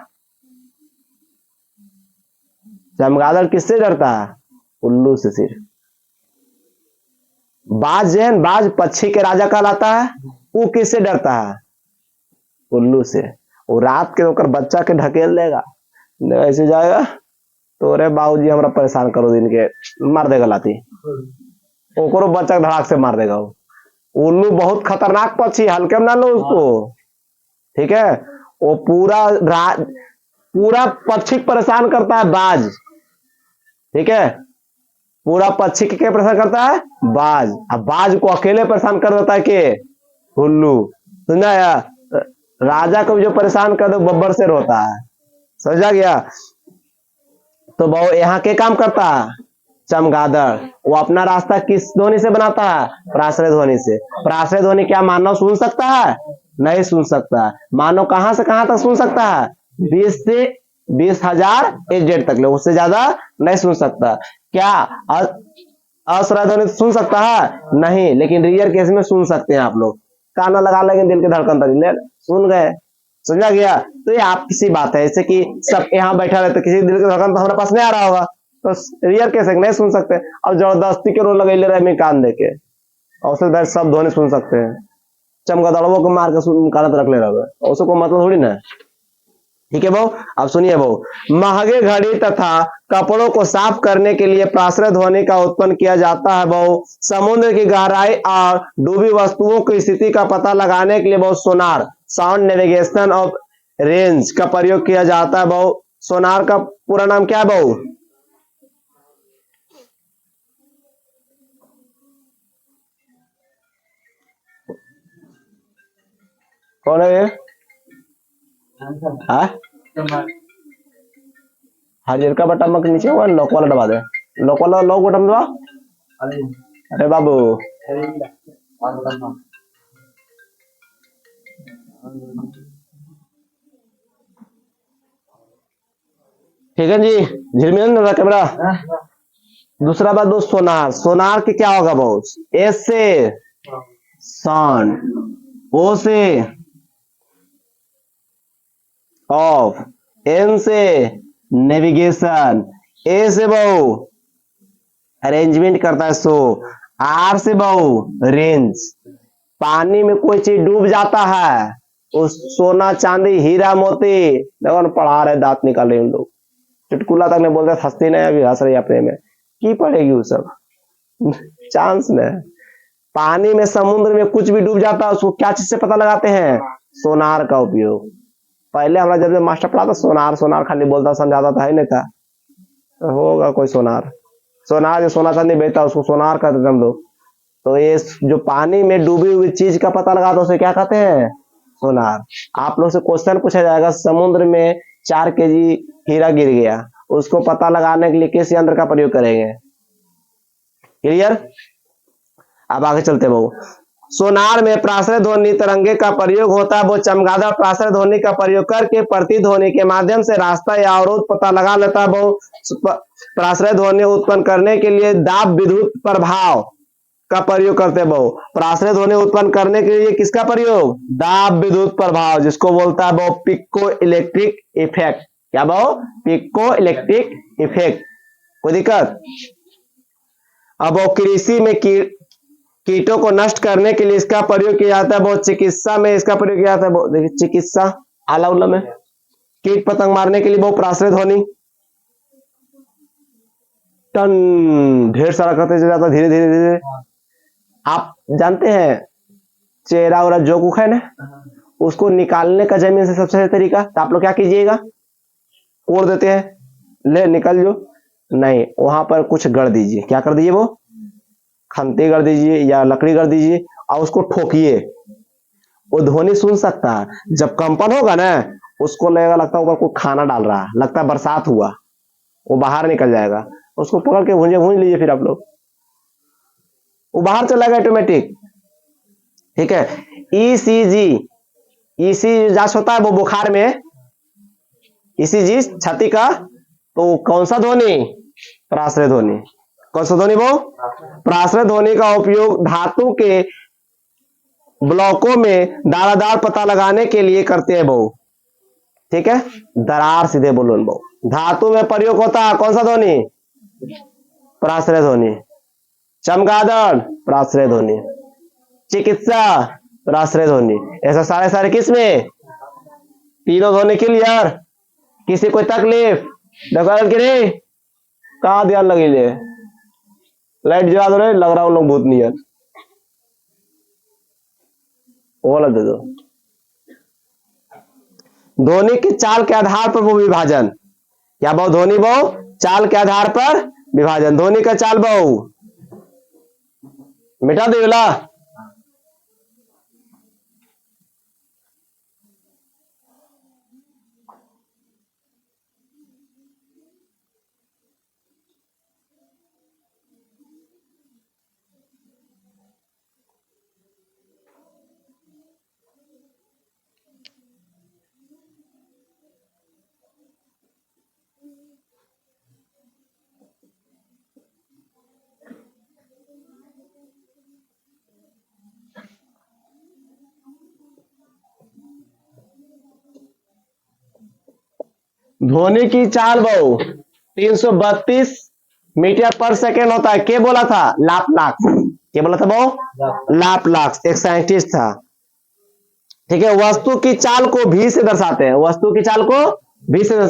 चमगादड़ किससे डरता है? उल्लू से सिर्फ। बाज है, बाज पक्षी के राजा कहलाता है, वो किससे डरता है? उल्लू से। वो रात के होकर बच्चा के ढकेल देगा, ऐसे जाएगा तो अरे बाबूजी हमरा परेशान करो, दिन के मार देगा लाती, ओकरो बच्चा धड़ाक से मार देगा। उल्लू बहुत खतरनाक पक्षी, हल्के में ना लो उसको। ठीक है, वो पूरा पक्षी परेशान करता है बाज। ठीक है, पूरा पक्षी के परेशान करता है बाज, अब बाज को अकेले परेशान कर देता है के उल्लू। सुना या? राजा को जो परेशान कर दो बब्बर शेर होता है। समझा गया? तो वो यहाँ के काम करता है चमगादड़, वो अपना रास्ता किस ध्वनि से बनाता है? प्राश्रय ध्वनि से। प्राश्रय ध्वनि क्या मानव सुन सकता है? नहीं सुन सकता। मानव कहां से कहां तक सुन सकता है? 20 से 20,000 एच तक ले, उससे ज्यादा नहीं सुन सकता। क्या अश्रय ध्वनि सुन सकता है? नहीं, लेकिन रियर केस में सुन सकते हैं आप लोग। काना लगा लेंगे, दिल के धड़कन तक सुन गए। समझा गया। तो ये आपकी सी बात है, जैसे कि सब यहाँ बैठा रहे तो किसी दिल की धड़कन तो हमारे पास नहीं आ रहा होगा, तो रियल कैसे नहीं सुन सकते। अब जबरदस्ती के रोल लगे रहे कान देके और उससे सब ध्वनि सुन सकते हैं। चमगादड़ों को मार के कान रख ले रहे हो, उसको मतलब थोड़ी ना। ठीक है बहू, अब सुनिए बहू। महंगे घड़ी तथा कपड़ों को साफ करने के लिए प्राश्रय ध्वनि का उत्पन्न किया जाता है बहू। समुद्र की गहराई और डूबी वस्तुओं की स्थिति का पता लगाने के लिए बहुत sonar sound navigation of range का प्रयोग किया जाता है बहू। सोनार का पूरा नाम क्या है बहू? कौन है ये? हाजिर का बटन के नीचे हुआ लॉक वाला दबा दे, लॉक वाला लॉक बटन दबा। अरे बाबू ठीक है जी, झिलमिल रहा कैमरा। दूसरा बात दोस्त, सोनार। सोनार के क्या होगा बॉस? एस से साउंड, ओ से ऑफ, एन से नेविगेशन, ए से बहु अरेंजमेंट करता है सो, आर से बहु रेंज। पानी में कोई चीज डूब जाता है, उस सोना चांदी हीरा मोती, देखो ना पढ़ा रहे दांत निकाल रहे उन लोग, चुटकुला तक नहीं बोलते, हंसती नहीं, अभी हंस रही अपने में की पड़ेगी वो सब चांस नहीं। पानी में समुद्र में कुछ भी डूब जाता है, उसको क्या चीज से पता लगाते हैं? सोनार का उपयोग। पहले हमारा जब मास्टर पढ़ा था सोनार सोनार खाली बोलता समझाता था, है नहीं था? तो होगा कोई सोनार। सोनार जो सोना चांदी बेचता उसको सोनार कहते थे हम लोग। तो ये जो पानी में डूबी हुई चीज का पता लगाता उसे क्या कहते हैं? सोनार। आप लोग से क्वेश्चन पूछा जाएगा, समुद्र में 4 केजी हीरा गिर गया, उसको पता लगाने के लिए किस यंत्र का प्रयोग करेंगे? क्लियर? अब आगे चलते बहु। सोनार में प्राश्रय ध्वनि तरंगे का प्रयोग होता है, वो चमगादड़ प्राश्रय ध्वनि का प्रयोग करके प्रतिध्वनि के माध्यम से रास्ता या अवरोध पता लगा लेता है बहु। प्राश्रय ध्वनि उत्पन्न करने के लिए दाब विद्युत प्रभाव का प्रयोग करते हैं बहु। प्राश्रय ध्वनि उत्पन्न करने के लिए किसका प्रयोग? दाब विद्युत प्रभाव, जिसको बोलता है बहु पिको इलेक्ट्रिक इफेक्ट। क्या बहु? पिको इलेक्ट्रिक इफेक्ट। कोई दिक्कत? अब वो कृषि में कीटों को नष्ट करने के लिए इसका प्रयोग किया जाता है बहुत। चिकित्सा में इसका प्रयोग किया जाता है बहुत। देखिए चिकित्सा आला उल्ला में कीट पतंग मारने के लिए बहुत प्राश्रय ध्वनि टन ढेर सारा करते चला जाता धीरे धीरे धीरे। आप जानते हैं चेहरा और जोक है ना, उसको निकालने का जमीन से सबसे सही तरीका, तो आप लोग क्या कीजिएगा? कोड़ देते हैं, ले निकल जो नहीं, वहां पर कुछ गढ़ दीजिए। क्या कर दीजिए? वो खंती कर दीजिए या लकड़ी कर दीजिए और उसको ठोकिए, वो ध्वनि सुन सकता है। जब कंपन होगा ना, उसको लगेगा लगता है ऊपर कोई खाना डाल रहा है, लगता है बरसात हुआ, वो बाहर निकल जाएगा। उसको पकड़ के भूंज लीजिए, फिर आप लोग वो बाहर चला गया ऑटोमेटिक। ठीक है। ईसीजी, ईसीजी जांच होता है वो बुखार में, ईसीजी छाती का, तो कौन सा ध्वनि? प्राश्रय ध्वनि। कौन सा ध्वनि वो? प्राश्रय ध्वनि का उपयोग धातु के ब्लॉकों में दानादार पता लगाने के लिए करते हैं बहु। ठीक है, दरार सीधे बोलो बहु। धातु में प्रयोग होता है कौन सा ध्वनि? प्राश्रय ध्वनि। चमगादड़ प्राश्रय ध्वनि, चिकित्सा प्राश्रय ध्वनि। ऐसा सारे सारे किस में? तीनों ध्वनि क्लियर? किसी कोई तकलीफ? देखो कि नहीं, कहा ध्यान लगी ले, लाइट जला दो रे, लग रहा हूं लोग भूत नहीं है, वाला दे दो। ध्वनि की चाल के आधार पर वो विभाजन। क्या बहु? ध्वनि बहु चाल के आधार पर विभाजन। ध्वनि का चाल बहु मिटा देला। ध्वनि की चाल बहु 332 मीटर पर सेकेंड होता है। क्या बोला था? लाप्लास। क्या बोला था बहु? लाप्लास, एक साइंटिस्ट था। ठीक है, वस्तु की चाल को भी से दर्शाते हैं। वस्तु की चाल को भी से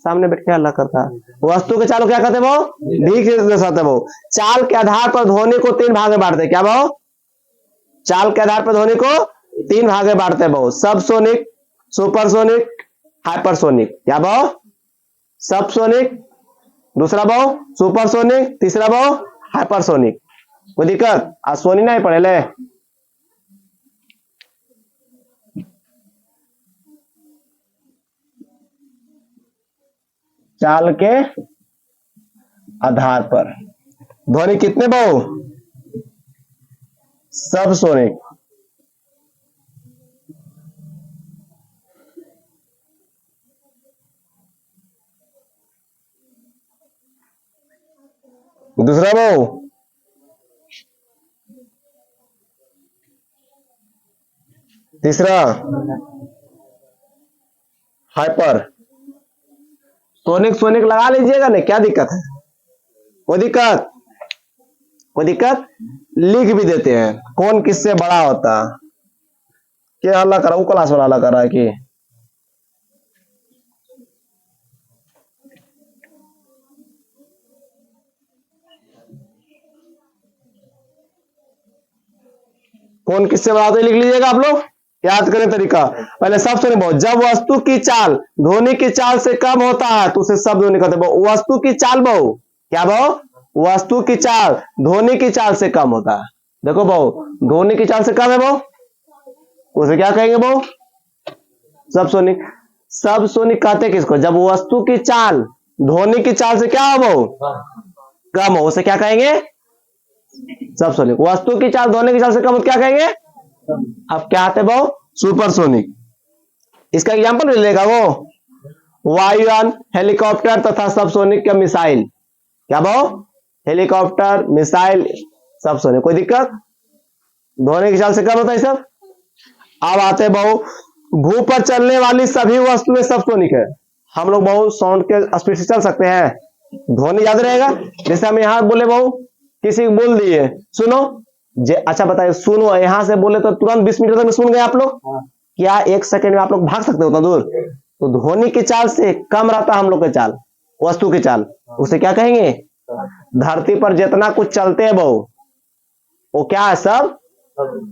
सामने बैठ के अल्लाह करता है। वस्तु के चाल को क्या कहते हैं वो? भी से दर्शाते हैं वो। चाल के आधार पर ध्वनि को 3 भाग में बांटते हैं। क्या वो? चाल के आधार पर ध्वनि को 3 भाग में बांटते हैं वो। Subsonic, supersonic, hypersonic. क्या वो? सबसोनिक, दूसरा वो सुपरसोनिक, तीसरा वो हाइपरसोनिक। कोई दिक्कत? आज सोनी नहीं पढ़े ले। चाल के आधार पर ध्वनि कितने बहु? सबसोनिक, दूसरा बहु तीसरा हाइपर सोनिक। सोनिक लगा लीजिएगा ना, क्या दिक्कत है? कोई दिक्कत? कोई दिक्कत? लिख भी देते हैं कौन किससे बड़ा होता। क्या हल्ला करा? वो क्लास वाला हल्ला कर रहा है कि कौन किससे बड़ा होता है? लिख लीजिएगा आप लोग, याद करें तरीका। पहले सब सुने बहुत। जब वस्तु की चाल ध्वनि की चाल से कम होता है तो उसे शब्द ध्वनि कहते हैं। वस्तु की चाल बहु, क्या बहु? वस्तु की चाल ध्वनि की चाल से कम होता है। देखो बहु, ध्वनि की चाल से कम है बहु, उसे क्या कहेंगे बहु? सबसोनिक। सबसोनिक कहते किसको? जब वस्तु की चाल ध्वनि की चाल से क्या हो बहु? कम हो, उसे क्या कहेंगे? सबसोनिक। वस्तु की चाल ध्वनि की चाल से कम हो क्या कहेंगे? अब क्या आते बहु? सुपरसोनिक। इसका एग्जांपल ले लेगा वो, वायुयान, हेलीकॉप्टर तथा सबसोनिक का मिसाइल। क्या बहु? Helicopter, missile, subsonic. कोई दिक्कत? ध्वनि की चाल से कम होता है सब। अब आते बहु, भू पर चलने वाली सभी वस्तुएं सबसोनिक है। हम लोग बहु साउंड के स्पीड से चल सकते हैं, ध्वनि याद रहेगा। जैसे हम यहां बोले बहु, किसी को बोल दिए सुनो, अच्छा बताइए, सुनो, यहां से बोले तो तुरंत 20 मीटर तक में सुन गए आप लोग? क्या 1 सेकंड में आप लोग भाग सकते हो उतना दूर? तो ध्वनि की चाल से कम रहता हम लोग की चाल, वस्तु की चाल, उसे क्या कहेंगे? धरती पर जितना कुछ चलते हैं बहु, वो क्या है? सब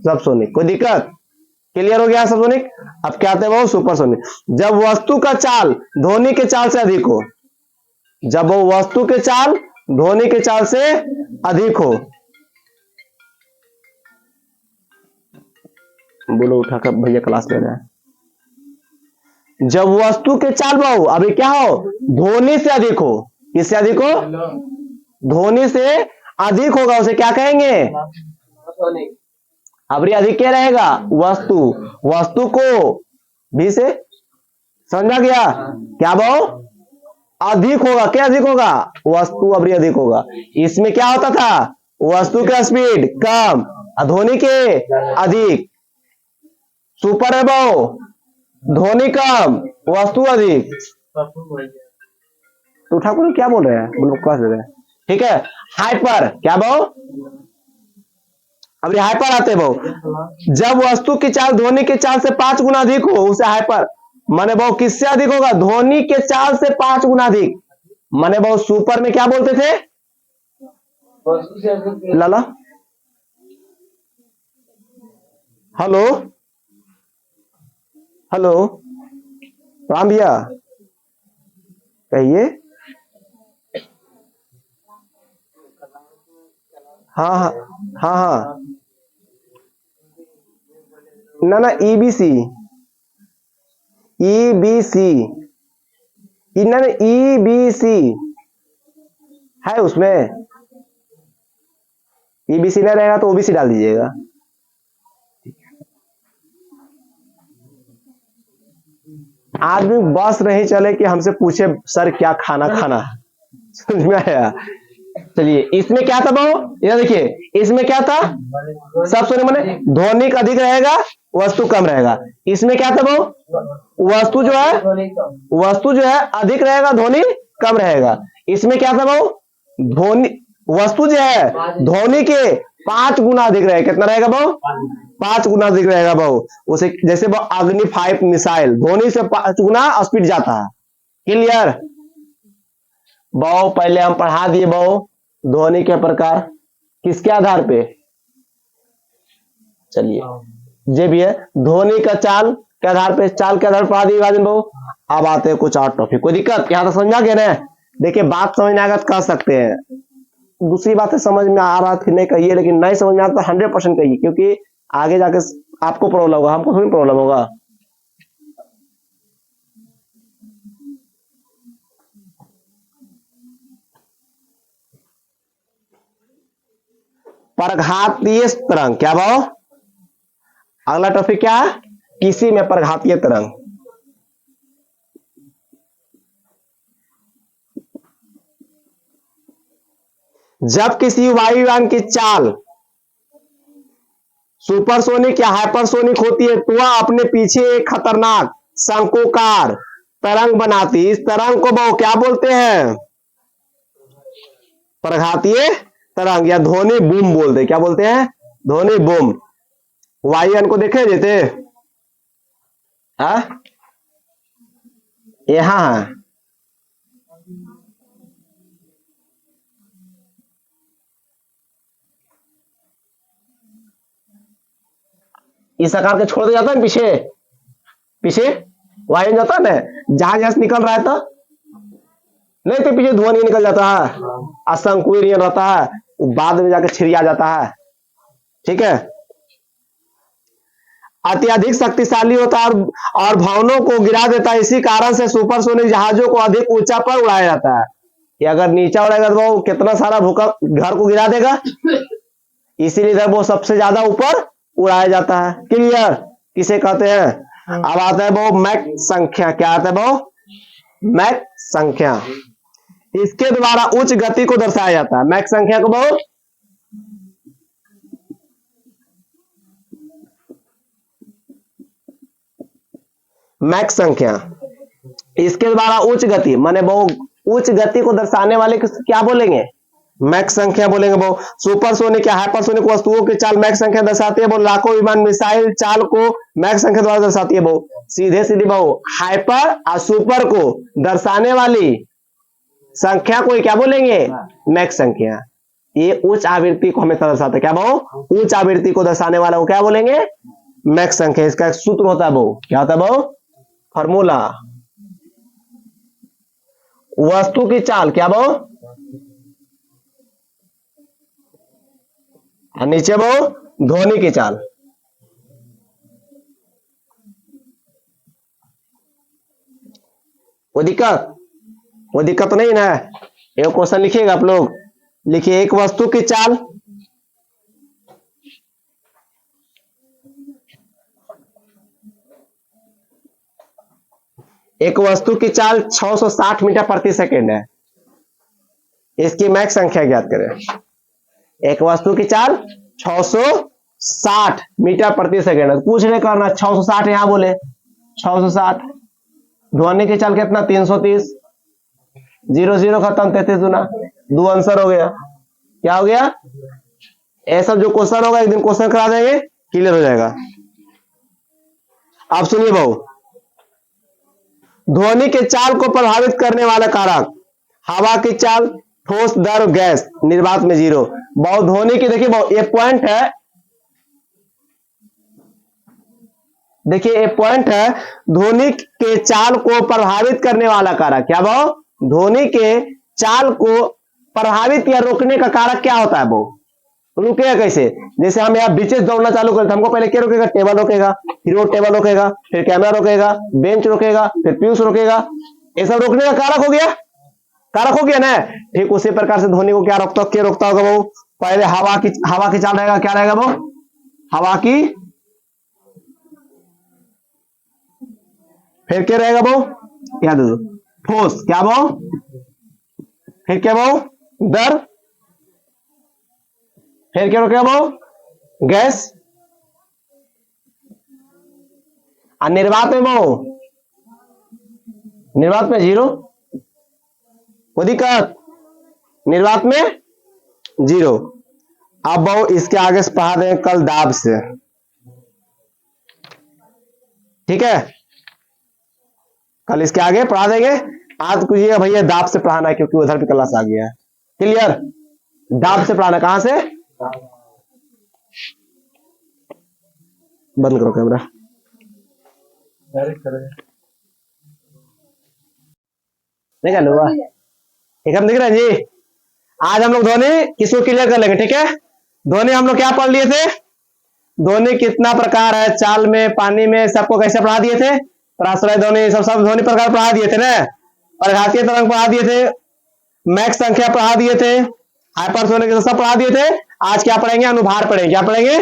सबसोनिक। कोई दिक्कत? क्लियर हो गया सबसोनिक? अब क्या आते हैं वो? सुपरसोनिक। जब वस्तु का चाल ध्वनि के चाल से अधिक हो, जब वो वस्तु के चाल ध्वनि के चाल से अधिक हो, बोलो उठाकर भैया क्लास ले रहा है। जब वस्तु के चाल बहु अभी क्या हो? ध्वनि से अधिक हो। किससे अधिक हो? ध्वनि से अधिक होगा, उसे क्या कहेंगे? अभी अधिक क्या रहेगा? वस्तु। वस्तु को भी से समझा गया? क्या बहु? अधिक होगा। क्या अधिक होगा? वस्तु अभी अधिक होगा। इसमें क्या होता था? वस्तु का स्पीड कम, ध्वनि के अधिक। सुपर है बहु, ध्वनि कम, वस्तु अधिक। तो ठाकुर क्या बोल रहे हैं? बोलो क्लास दे रहे हैं। ठीक है। हाइपर, क्या बहु? अभी हाइपर आते बहु, जब वस्तु की चाल ध्वनि की चाल से 5 गुना अधिक हो, उसे हाइपर माने बहु किससे अधिक होगा? ध्वनि के चाल से 5 गुना अधिक। माने बहु सुपर में क्या बोलते थे? लाला, हेलो हेलो, राम भैया कहिए। हाँ हाँ हाँ हाँ, ना ना, ईबीसी, ईबीसी, ना ना, ईबीसी है उसमें। ईबीसी नहीं रहेगा तो ओबीसी डाल दीजिएगा। आदमी बस नहीं चले कि हमसे पूछे सर क्या खाना खाना है। समझ में आया? चलिए इसमें क्या था बहु, ये देखिए इसमें क्या था, सब सुने मैंने, ध्वनिक अधिक रहेगा वस्तु कम रहेगा। इसमें क्या था बहु, वस्तु जो है, वस्तु जो है अधिक रहेगा, ध्वनि कम रहेगा। इसमें क्या था बहु, ध्वनि, वस्तु जो है ध्वनि के 5 गुना अधिक रहेगा। कितना रहेगा बहु, 5 गुना अधिक रहेगा बहु। उसे जैसे बहु अग्नि 5 मिसाइल ध्वनि से 5 गुना स्पीड जाता है। क्लियर बहु, पहले हम पढ़ा दिए बहु ध्वनि के प्रकार किसके आधार पे, चलिए ये भी है ध्वनि का चाल के आधार पे, चाल के आधार पर पढ़ा दिए राजन बहु। अब आते हैं कुछ और टॉपिक, कोई दिक्कत यहां तो समझा गया ना। देखिए बात समझ में आएगा तो कह सकते हैं, दूसरी बात है समझ में आ रहा थी नहीं कहिए, लेकिन नहीं समझ में आता तो 100% कहिए, क्योंकि आगे जाके आपको प्रॉब्लम होगा, हमको थोड़ी प्रॉब्लम होगा। परघातीय तरंग क्या भाव, अगला टॉपिक क्या है, किसी में परघातीय तरंग। जब किसी वायुयान की चाल सुपरसोनिक या हाइपरसोनिक होती है तो वह अपने पीछे एक खतरनाक शंकुकार तरंग बनाती, इस तरंग को बहु क्या बोलते हैं, परघातीय तरंग या ध्वनि बूम बोलते हैं। क्या बोलते हैं, ध्वनि बूम। वायुयान को देखे देते यहां है, इस आकार के छोड़ दिया जाता है पीछे, पीछे वायु जाता है ना, जहां जहां निकल रहा है तो नहीं तो पीछे धुआं नहीं निकल जाता है, असंकुल नहीं रहता है, बाद में जाकर छिड़िया जाता है। ठीक है, अत्यधिक शक्तिशाली होता है और भवनों को गिरा देता है। इसी कारण से सुपरसोनिक जहाजों को अधिक ऊंचा पर उड़ाया जाता है, कि अगर नीचा उड़ेगा तो वो कितना सारा भूकंप घर को गिरा देगा, इसीलिए वो सबसे ज्यादा ऊपर उड़ाया जाता है। क्लियर, किसे कहते हैं। अब आता है वो मैक संख्या, क्या आता है वो, मैक संख्या, इसके द्वारा उच्च गति को दर्शाया जाता है। मैक संख्या को बहुत, मैक संख्या, इसके द्वारा उच्च गति माने बहुत उच्च गति को दर्शाने वाले क्या बोलेंगे, मैक संख्या बोलेंगे। वो सुपरसोनिक या हाइपरसोनिक वस्तुओं की चाल मैक संख्या दर्शाती है। वो लाखों विमान मिसाइल चाल को मैक संख्या द्वारा दर्शाती है। वो सीधे सीधे वो हाइपर और सुपर को दर्शाने वाली संख्या को क्या बोलेंगे, मैक संख्या। ये उच्च आवृत्ति को हमेशा दर्शाता है। क्या वो उच्च आवृत्ति को दर्शाने वाला वो क्या बोलेंगे, मैक संख्या। इसका एक सूत्र होता है वो, क्या होता है वो, फॉर्मूला। वस्तु की चाल क्या वो, नीचे वो ध्वनि की चाल। वो दिक्कत नहीं ना। एक क्वेश्चन लिखिएगा आप लोग, लिखिए एक वस्तु की चाल, एक वस्तु की चाल 660 मीटर प्रति सेकेंड है। इसकी मैक संख्या ज्ञात करें। एक वस्तु की चाल 660 मीटर प्रति सेकेंड है। पूछ रहे करना 660, यहां बोले 660। ध्वनि की चाल कितना, 330। 0 0 खत्म, 33 गुना 2 आंसर हो गया। क्या हो गया, ऐसा जो क्वेश्चन होगा एक दिन क्वेश्चन करा देंगे, क्लियर हो जाएगा। अब सुनिए भाऊ, ध्वनि के चाल को प्रभावित करने वाला कारक, हवा की चाल, ठोस, द्रव, गैस, निर्वात में 0। बहुत ध्वनि की देखिए बहुत एक पॉइंट है, देखिए एक पॉइंट है, ध्वनि के चाल को प्रभावित करने वाला कारक क्या वो, ध्वनि के चाल को प्रभावित या रोकने का कारक क्या होता है, वो रुकेगा कैसे। जैसे हम यहाँ बीचेस दौड़ना चालू करते, हमको पहले क्या रोकेगा, टेबल रोकेगा, फिर वो टेबल रोकेगा, फिर कैमरा रोकेगा, बेंच रोकेगा, फिर फ्यूज रोकेगा। ये सब रोकने का कारक हो गया, कारक हो गया ना। ठीक उसी प्रकार से ध्वनि को क्या रोकता, क्या रोकता होगा वो, पहले हवा की चाल रहेगा, क्या रहेगा वो, हवा की, फिर क्या रहेगा वो, याद दो ठोस, क्या वो, फिर क्या वो, दर, फिर क्या रुकेगा वो गैस, और निर्वात में वो निर्वात में जीरो, कोई दिक्कत, निर्वात में जीरो। अब वो इसके आगे से पढ़ा देंगे कल दाब से, ठीक है, कल इसके आगे पढ़ा देंगे। आज पूछिएगा भैया दाब से पढ़ाना है क्योंकि उधर भी क्लास आ गया है, क्लियर। दाब से पढ़ाना, कहां से, बंद करो कैमरा, देखा लो एकदम दिख रहा है जी। आज हम लोग ध्वनि किसको क्लियर कर लेंगे, ठीक है। ध्वनि हम लोग क्या पढ़ लिए थे, ध्वनि कितना प्रकार है, चाल में, पानी में, सबको कैसे पढ़ा दिए थे, प्राश्रय ध्वनि, सब ध्वनि प्रकार पढ़ा दिए थे ना, और घातीय तरंग पढ़ा दिए थे, मैक संख्या पढ़ा दिए थे, हाइपरसोनिक सब पढ़ा दिए थे। आज क्या पढ़ेंगे, अनुभार पढ़ेंगे, क्या पढ़ेंगे,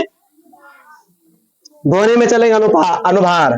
ध्वनि में चलेंगे अनुभार।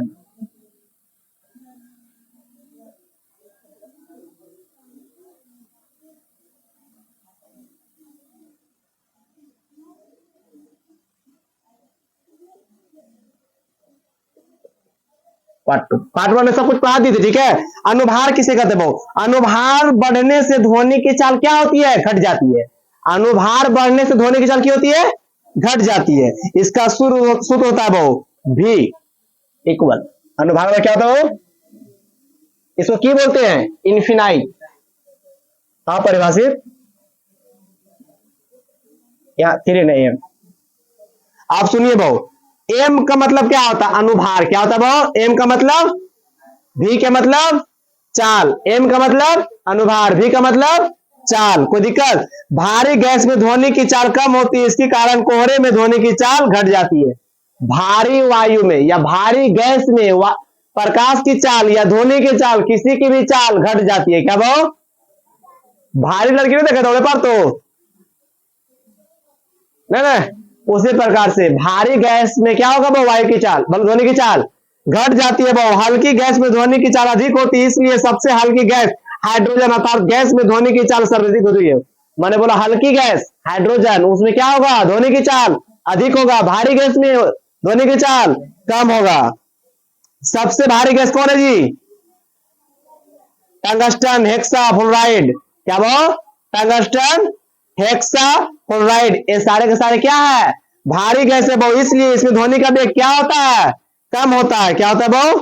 पार्ट वन में सब कुछ पढ़ा दी थी, ठीक है। अनुभार किसे कहते हैं, अनुभार बढ़ने से ध्वनि की चाल क्या होती है, घट जाती है। अनुभार बढ़ने से ध्वनि की चाल क्या होती है, घट जाती है। इसका सूत्र होता है वो भी इक्वल, अनुभार में क्या होता है वो, इसको क्या बोलते हैं, इन्फिनाइट। हाँ परिभाषित, या थ्री नहीं है। आप सुनिए बहु, एम का मतलब क्या होता है, अनुभार, क्या होता है बहु, एम का मतलब, भी का मतलब चाल, एम का मतलब अनुभार, भी का मतलब चाल, कोई दिक्कत। भारी गैस में ध्वनि की चाल कम होती है, इसके कारण कोहरे में ध्वनि की चाल घट जाती है। भारी वायु में या भारी गैस में प्रकाश की चाल या ध्वनि की चाल, किसी की भी चाल घट जाती है, क्या बहु, भारी लड़की नहीं देखा दौड़े पर तो नहीं, उसी प्रकार से भारी गैस में क्या होगा वो, वायु की चाल, मतलब ध्वनि की चाल घट जाती है। वो हल्की गैस में ध्वनि की चाल अधिक होती है, इसलिए सबसे हल्की गैस हाइड्रोजन, अर्थात गैस में ध्वनि की चाल सर्वाधिक होती है। मैंने बोला हल्की गैस हाइड्रोजन, उसमें क्या होगा, ध्वनि की चाल अधिक होगा, भारी गैस में ध्वनि की चाल कम होगा। सबसे भारी गैस कौन है जी, टंगस्टन, हेक्सा, फ्लोराइड, क्या वो, टंगस्टन, हेक्सा, फ्लोराइड, ये सारे के सारे क्या है, भारी गैस है बहु, इसलिए इसमें ध्वनि का वेग क्या होता है, कम होता है, क्या होता है बहु,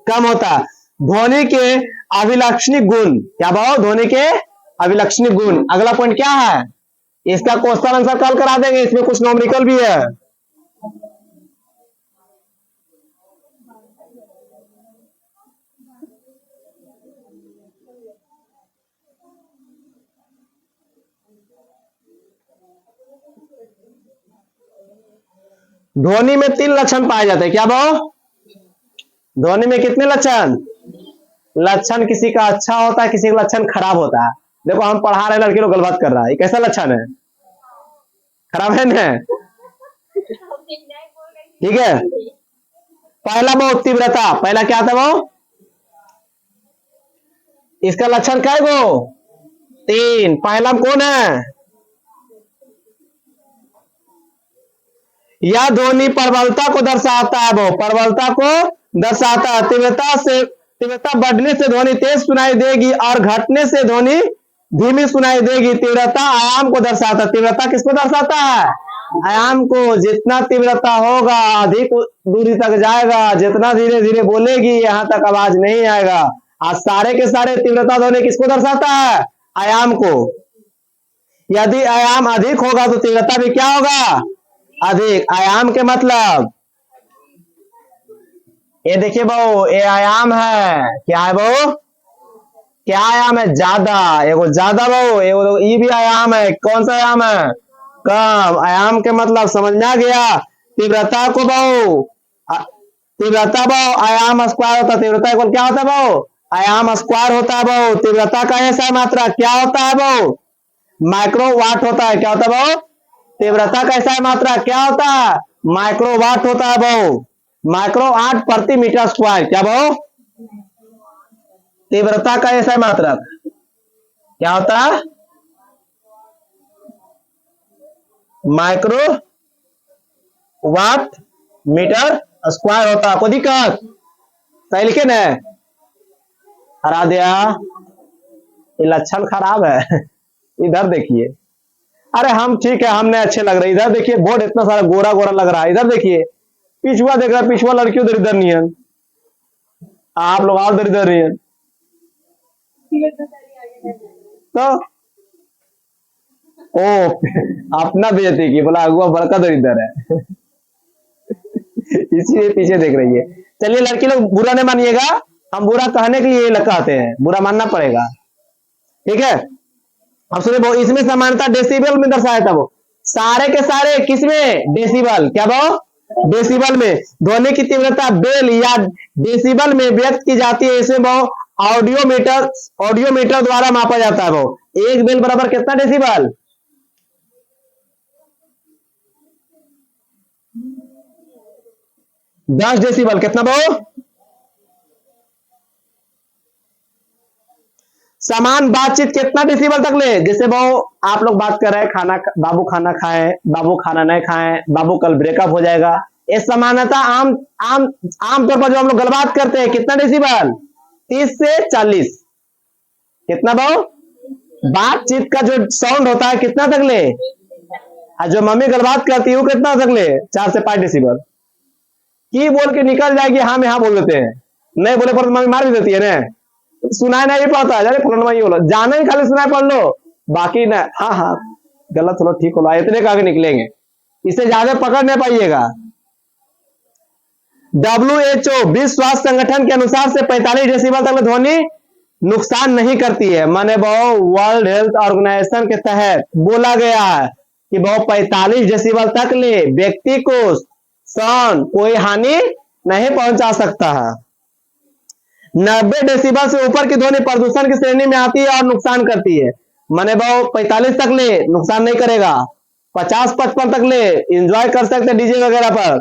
कम होता है। ध्वनि के अभिलक्षणिक गुण, क्या बहु, ध्वनि के अभिलक्षणिक गुण। अगला पॉइंट क्या है, इसका क्वेश्चन आंसर कल करा देंगे, इसमें कुछ न्यूमेरिकल भी है। ध्वनि में 3 लक्षण पाए जाते हैं, क्या बहु, ध्वनि में कितने लक्षण, लक्षण किसी का अच्छा होता है, किसी का लक्षण खराब होता है। देखो हम पढ़ा रहे, लड़के लोग गलत कर रहा है, ये कैसा लक्षण है, खराब है ना, ठीक है। पहला वो तीव्रता, पहला क्या था वो, इसका लक्षण क्या है वो, 3। पहला कौन है, यह ध्वनि प्रबलता को दर्शाता है, वो प्रबलता को दर्शाता है। तीव्रता बढ़ने से ध्वनि तेज सुनाई देगी और घटने से ध्वनि धीमी सुनाई देगी। तीव्रता आयाम को दर्शाता है, तीव्रता किसको दर्शाता है, आयाम को। जितना तीव्रता होगा अधिक दूरी तक जाएगा, जितना धीरे धीरे बोलेगी यहां तक आवाज नहीं आएगा। आज सारे के सारे तीव्रता ध्वनि किसको दर्शाता है, आयाम को। यदि आयाम अधिक होगा तो तीव्रता भी क्या होगा, अधिक। आयाम के मतलब, ये देखिए बहु, ये आयाम है, क्या है बहु, क्या आयाम है, ज्यादा, एगो ज्यादा बहु, एगो ये भी आयाम है, कौन सा आयाम है, कम। आयाम के मतलब समझ में आ गया। तीव्रता को बहु, तीव्रता बहु आयाम स्क्वायर होता है, तीव्रता इक्वल क्या होता है बहु, आयाम स्क्वायर होता है बहु। तीव्रता का ऐसा मात्रा क्या होता है बहु, माइक्रोवाट होता है, क्या होता है बहु, तीव्रता का ऐसा मात्रा क्या होता है, माइक्रोवाट होता है बहु, माइक्रोवाट प्रति मीटर स्क्वायर, क्या बहु, तीव्रता का ऐसा मात्रक क्या होता है, माइक्रो वाट मीटर स्क्वायर होता है। कोई दिक्कत? सही लिखे ना? हरा दिया। ये लक्षण खराब है। इधर देखिए। अरे हम ठीक है, हमने अच्छे लग रहे। इधर देखिए बोर्ड इतना सारा गोरा गोरा लग रहा है। इधर देखिए पिछुआ देख रहा है, पिछुआ लड़कियों उधर इधर नहीं है। आप लोग और इधर नहीं है तो ओ अपना बेइज्जती की बोला अगुआ बड़का दर इधर है। इसीलिए पीछे देख रही है। चलिए लड़की लोग बुरा नहीं मानिएगा, हम बुरा कहने के लिए कहते हैं, बुरा मानना पड़ेगा। ठीक है, अब सुनिए वो इसमें समानता डेसिबल में दर्शाया था। वो सारे के सारे किसमें? डेसिबल। क्या वो? डेसिबल में। ध्वनि की तीव्रता बेल या डेसिबल में व्यक्त की जाती है। इसमें वो ऑडियोमीटर द्वारा मापा जाता है। वो एक बेल बराबर कितना डेसिबल? 10 डेसिबल। कितना वो? समान बातचीत कितना डेसिबल तक ले? जैसे वो आप लोग बात कर रहे हैं, खाना बाबू खाना खाएं, बाबू खाना नहीं खाएं, बाबू कल ब्रेकअप हो जाएगा। ये समानता आम आम आमतौर पर जो हम लोग गलबात करते हैं कितना डेसिबल? 30 से 40। कितना भाव? बातचीत का जो साउंड होता है कितना तक ले? और जो मम्मी गलबात करती है वो कितना तक ले? 4 से 5 डेसिबल की बोल के निकल जाएगी। हम यहाँ बोल देते हैं, नहीं बोले पर मम्मी मार भी देती है ना। सुनाई नहीं पड़ता है, फलनवा ये बोलो, जाना ही खाली सुनाई पढ़ लो, बाकी ना हाँ हाँ गलत थोड़ा ठीक हो, इतने का आगे निकलेंगे, इससे ज्यादा पकड़ नहीं पाइएगा। WHO विश्व स्वास्थ्य संगठन के अनुसार से 45 डेसिबल तक ध्वनि नुकसान नहीं करती है। माने वो वर्ल्ड हेल्थ ऑर्गेनाइजेशन के तहत बोला गया है कि वो 45 डेसिबल तक ले व्यक्ति को साउंड कोई हानि नहीं पहुंचा सकता है। 90 डेसिबल से ऊपर की ध्वनि प्रदूषण की श्रेणी में आती है और नुकसान करती है। माने वो 45 तक ले नुकसान नहीं करेगा, 50-55 तक ले एंजॉय कर सकते डीजे वगैरह पर,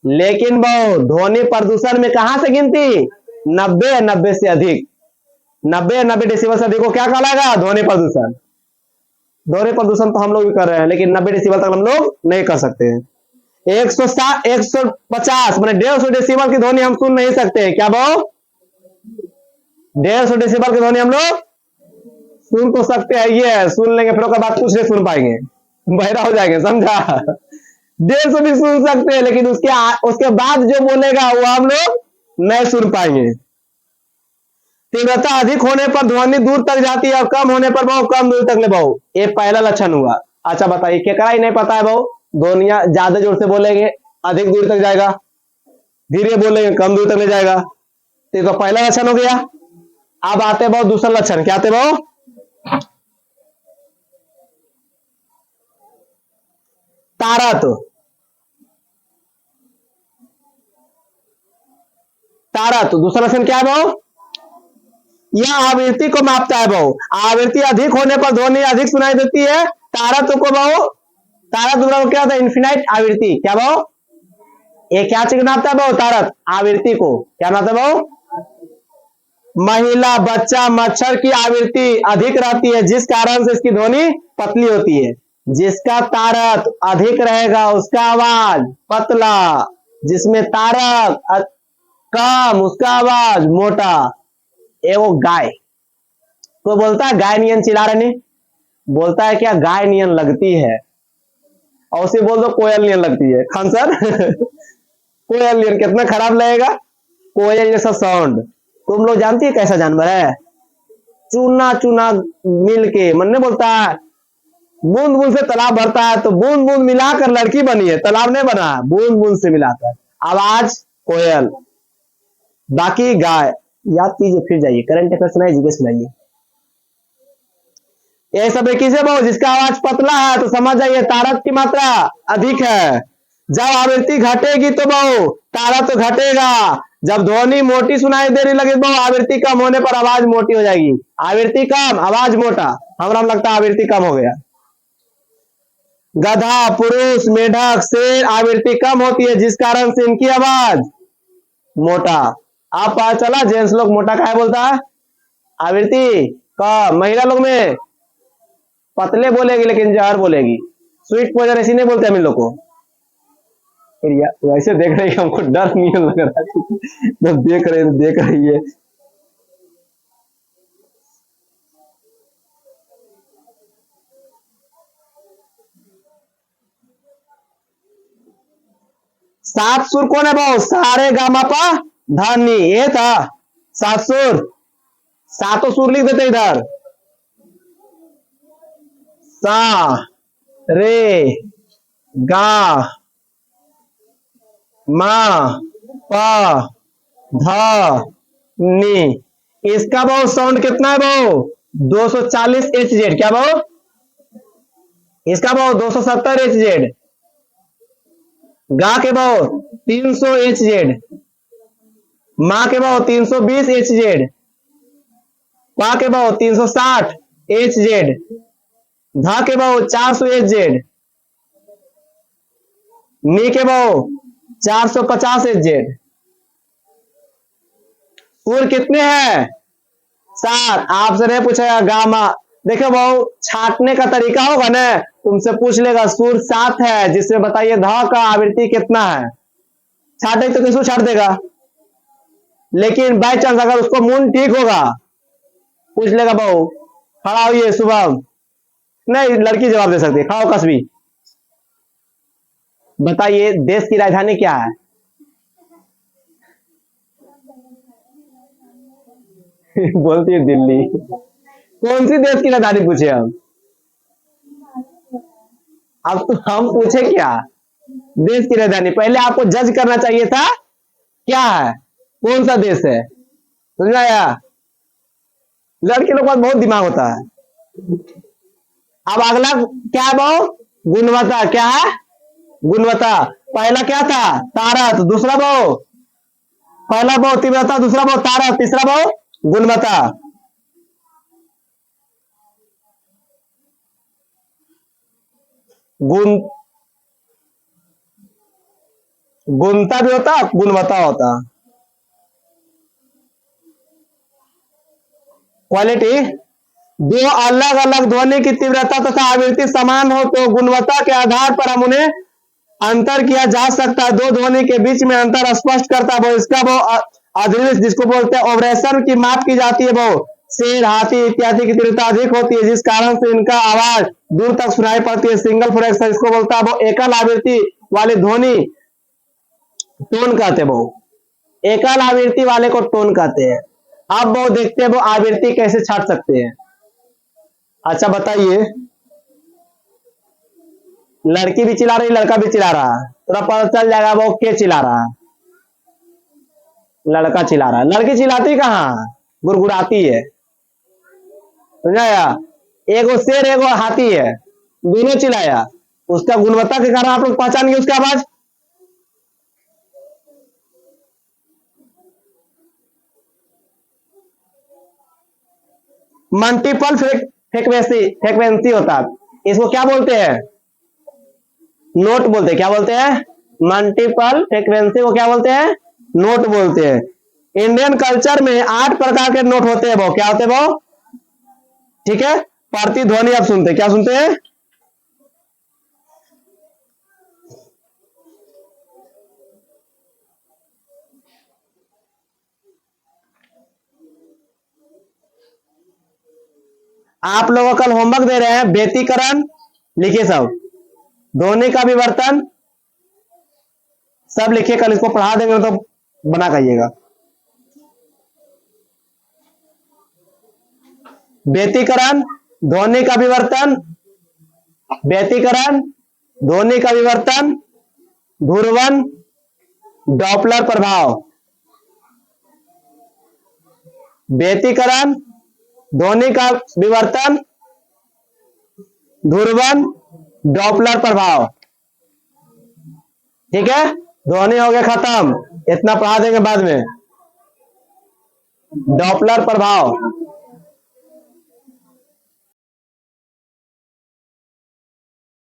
लेकिन वो ध्वनि प्रदूषण में कहां से गिनती? 90 से अधिक, 90 डेसिबल से अधिक को क्या कहलाएगा? ध्वनि प्रदूषण। ध्वनि प्रदूषण तो हम लोग भी कर रहे हैं, लेकिन 90 डेसिबल तक हम लोग नहीं कर सकते हैं। 160 150 मैंने 150 डेसिबल की ध्वनि हम सुन नहीं सकते। क्या वो? 150 डेसिबल की ध्वनि हम लोग सुन तो सकते हैं, ये सुन लेंगे फिर उसके बाद कुछ नहीं सुन पाएंगे, बहरा हो जाएंगे, समझा? 150 भी सुन सकते हैं, लेकिन उसके बाद जो बोलेगा वो हम लोग नहीं सुन पाएंगे। तीव्रता अधिक होने पर ध्वनि दूर तक जाती है और कम होने पर बहुत कम दूर तक ले बहु। ये पहला लक्षण हुआ। अच्छा बताइए, केकरा ही नहीं पता है बहु? ध्वनिया ज्यादा जोर से बोलेंगे अधिक दूर तक जाएगा, धीरे बोलेंगे कम दूर तक ले जाएगा। तो पहला लक्षण हो गया। अब आते बहुत दूसरा लक्षण, क्या आते बहु? तारत। तारत दूसरा लक्षण क्या है बहु? यह आवृत्ति को मापता है बहु। आवृत्ति अधिक होने पर ध्वनि अधिक सुनाई देती है। तारत को बहु, तारत क्या होता है? इन्फिनाइट आवृत्ति। क्या बहु? ये क्या चीज नापता है बहु? तारत आवृत्ति को क्या नापता है बहु? महिला, बच्चा, मच्छर की आवृत्ति अधिक रहती है, जिस कारण से इसकी ध्वनि पतली होती है। जिसका तारक अधिक रहेगा उसका आवाज पतला, जिसमें तारक कम उसका आवाज मोटा। वो गाय तो बोलता है गाय नियन चिल्ला रहे नहीं, बोलता है क्या गाय नियन लगती है, और उसे बोल दो कोयल नियन लगती है। खान सर कोयल नियन कितना खराब लगेगा, कोयल जैसा साउंड। तुम लोग जानती है कैसा जानवर है? चूना चूना मिल के, मन ने बोलता है बूंद बूंद से तालाब भरता है, तो बूंद बूंद मिलाकर लड़की बनी है, तालाब नहीं बना, बूंद बूंद से मिलाकर। आवाज कोयल, बाकी गाय। याद कीजिए, फिर जाइए करंट अफेयर सुनाइए, जीके सुनाइए। ये सब एक से बहुत, जिसका आवाज पतला है तो समझ जाइए तारक की मात्रा अधिक है। जब आवृत्ति घटेगी तो बहु तारक तो घटेगा। जब ध्वनि मोटी सुनाई दे रही लगे बहु आवृत्ति कम होने पर आवाज मोटी हो जाएगी। आवृत्ति कम आवाज मोटा, हमारा लगता है आवृत्ति कम हो गया। गधा, पुरुष, मेढक, शेर आवृत्ति कम होती है, जिस कारण से इनकी आवाज मोटा। आप पता चला जेंट्स लोग मोटा क्या बोलता है? आवृत्ति का। महिला लोग में पतले बोलेगी लेकिन जहर बोलेगी। स्वीट पोजन ऐसी नहीं बोलते हम इन लोग को। फिर वैसे देख रही है, हमको डर नहीं लग रहा है। तो देख रही है। सात सुर कौन है भाव? सारे गामा पा धानी, ये था सात सुर। सातों सुर लिख देते इधर, सा रे गा मा पा धा नी। इसका भाव साउंड कितना है भाव? 240 HZ। क्या भाव? इसका भाव 270 HZ। गा के भाव 300 HZ। मां के भाव 320 HZ। पा के भाव 360 HZ। धा के भाव 400 HZ। नी के भाव 450 HZ। सुर कितने हैं? 7। आपसे नहीं पूछेगा गामा। देखो भाव, छाटने का तरीका होगा ना, तुमसे पूछ लेगा सुर 7 है, जिससे बताइए धा का आवृत्ति कितना है। छाटे तो किसको छाट देगा, लेकिन बाई चांस अगर उसको मून ठीक होगा, पूछ लेगा भाव खड़ा हुई सुबह। नहीं, लड़की जवाब दे सकती है। खड़ा हो कसबी, बताइए देश की राजधानी क्या है? बोलती है दिल्ली। कौन सी देश की राजधानी पूछे हम? अब तो हम पूछे क्या? देश की राजधानी। पहले आपको जज करना चाहिए था क्या है, कौन सा देश है। समझ आया? लड़के लोग का बहुत दिमाग होता है। अब अगला क्या है भाव? गुणवत्ता। क्या है? गुणवत्ता। पहला क्या था? तारत। दूसरा भाव, पहला भाव तीव्रता, दूसरा भाव तारत, तीसरा भाव गुणवत्ता। गुण गुणता भी होता, गुणवत्ता होता। क्वालिटी। दो अलग अलग ध्वनि की तीव्रता तथा आवृत्ति समान हो तो गुणवत्ता के आधार पर हम उन्हें अंतर किया जा सकता है। दो ध्वनि के बीच में अंतर स्पष्ट करता है इसका वो अधिनिवेश, जिसको बोलते हैं ओवरेशन की माप की जाती है। वो शेर, हाथी इत्यादि की तीव्रता अधिक होती है, जिस कारण से इनका आवाज दूर तक सुनाई पड़ती है। सिंगल फ्रैक्शन इसको बोलता है वो एकल आवृत्ति वाली ध्वनि टोन कहते हैं। वो एकल आवृत्ति वाले को टोन कहते हैं। अब वो देखते हैं वो आवृत्ति कैसे छाट सकते हैं। अच्छा बताइए, लड़की भी चिल्ला रही, लड़का भी चिल्ला रहा है, थोड़ा पता चल जाएगा वो क्या चिल्ला रहा है। लड़का चिल्ला रहा है। लड़की चिल्लाती कहाँ? गुड़गुड़ाती है। समझाया? एगो शेर एगो हाथी है, दोनों चिल्लाया, उसका गुणवत्ता के कारण आप लोग पहचान गए उसका आवाज। मल्टीपल फ्रिक्वेंसी होता है, इसको क्या बोलते हैं? नोट बोलते हैं। क्या बोलते हैं? मल्टीपल फ्रिक्वेंसी को क्या बोलते हैं? नोट बोलते हैं। इंडियन कल्चर में 8 प्रकार के नोट होते हैं। वो क्या होते हैं वो? ठीक है, प्रतिध्वनि आप सुनते हैं। क्या सुनते हैं? आप लोगों कल होमवर्क दे रहे हैं, व्यतिकरण लिखिए सब, ध्वनि का विवर्तन सब लिखिए। कल इसको पढ़ा देंगे तो बना कहिएगा। व्यतिकरण, ध्वनि का विवर्तन, व्यतिकरण, ध्वनि का विवर्तन, ध्रुवन, डॉपलर प्रभाव। व्यतिकरण, ध्वनि का विवर्तन, ध्रुवन, डॉपलर प्रभाव। ठीक है, ध्वनि हो गया खत्म, इतना पढ़ा देंगे बाद में। डॉपलर प्रभाव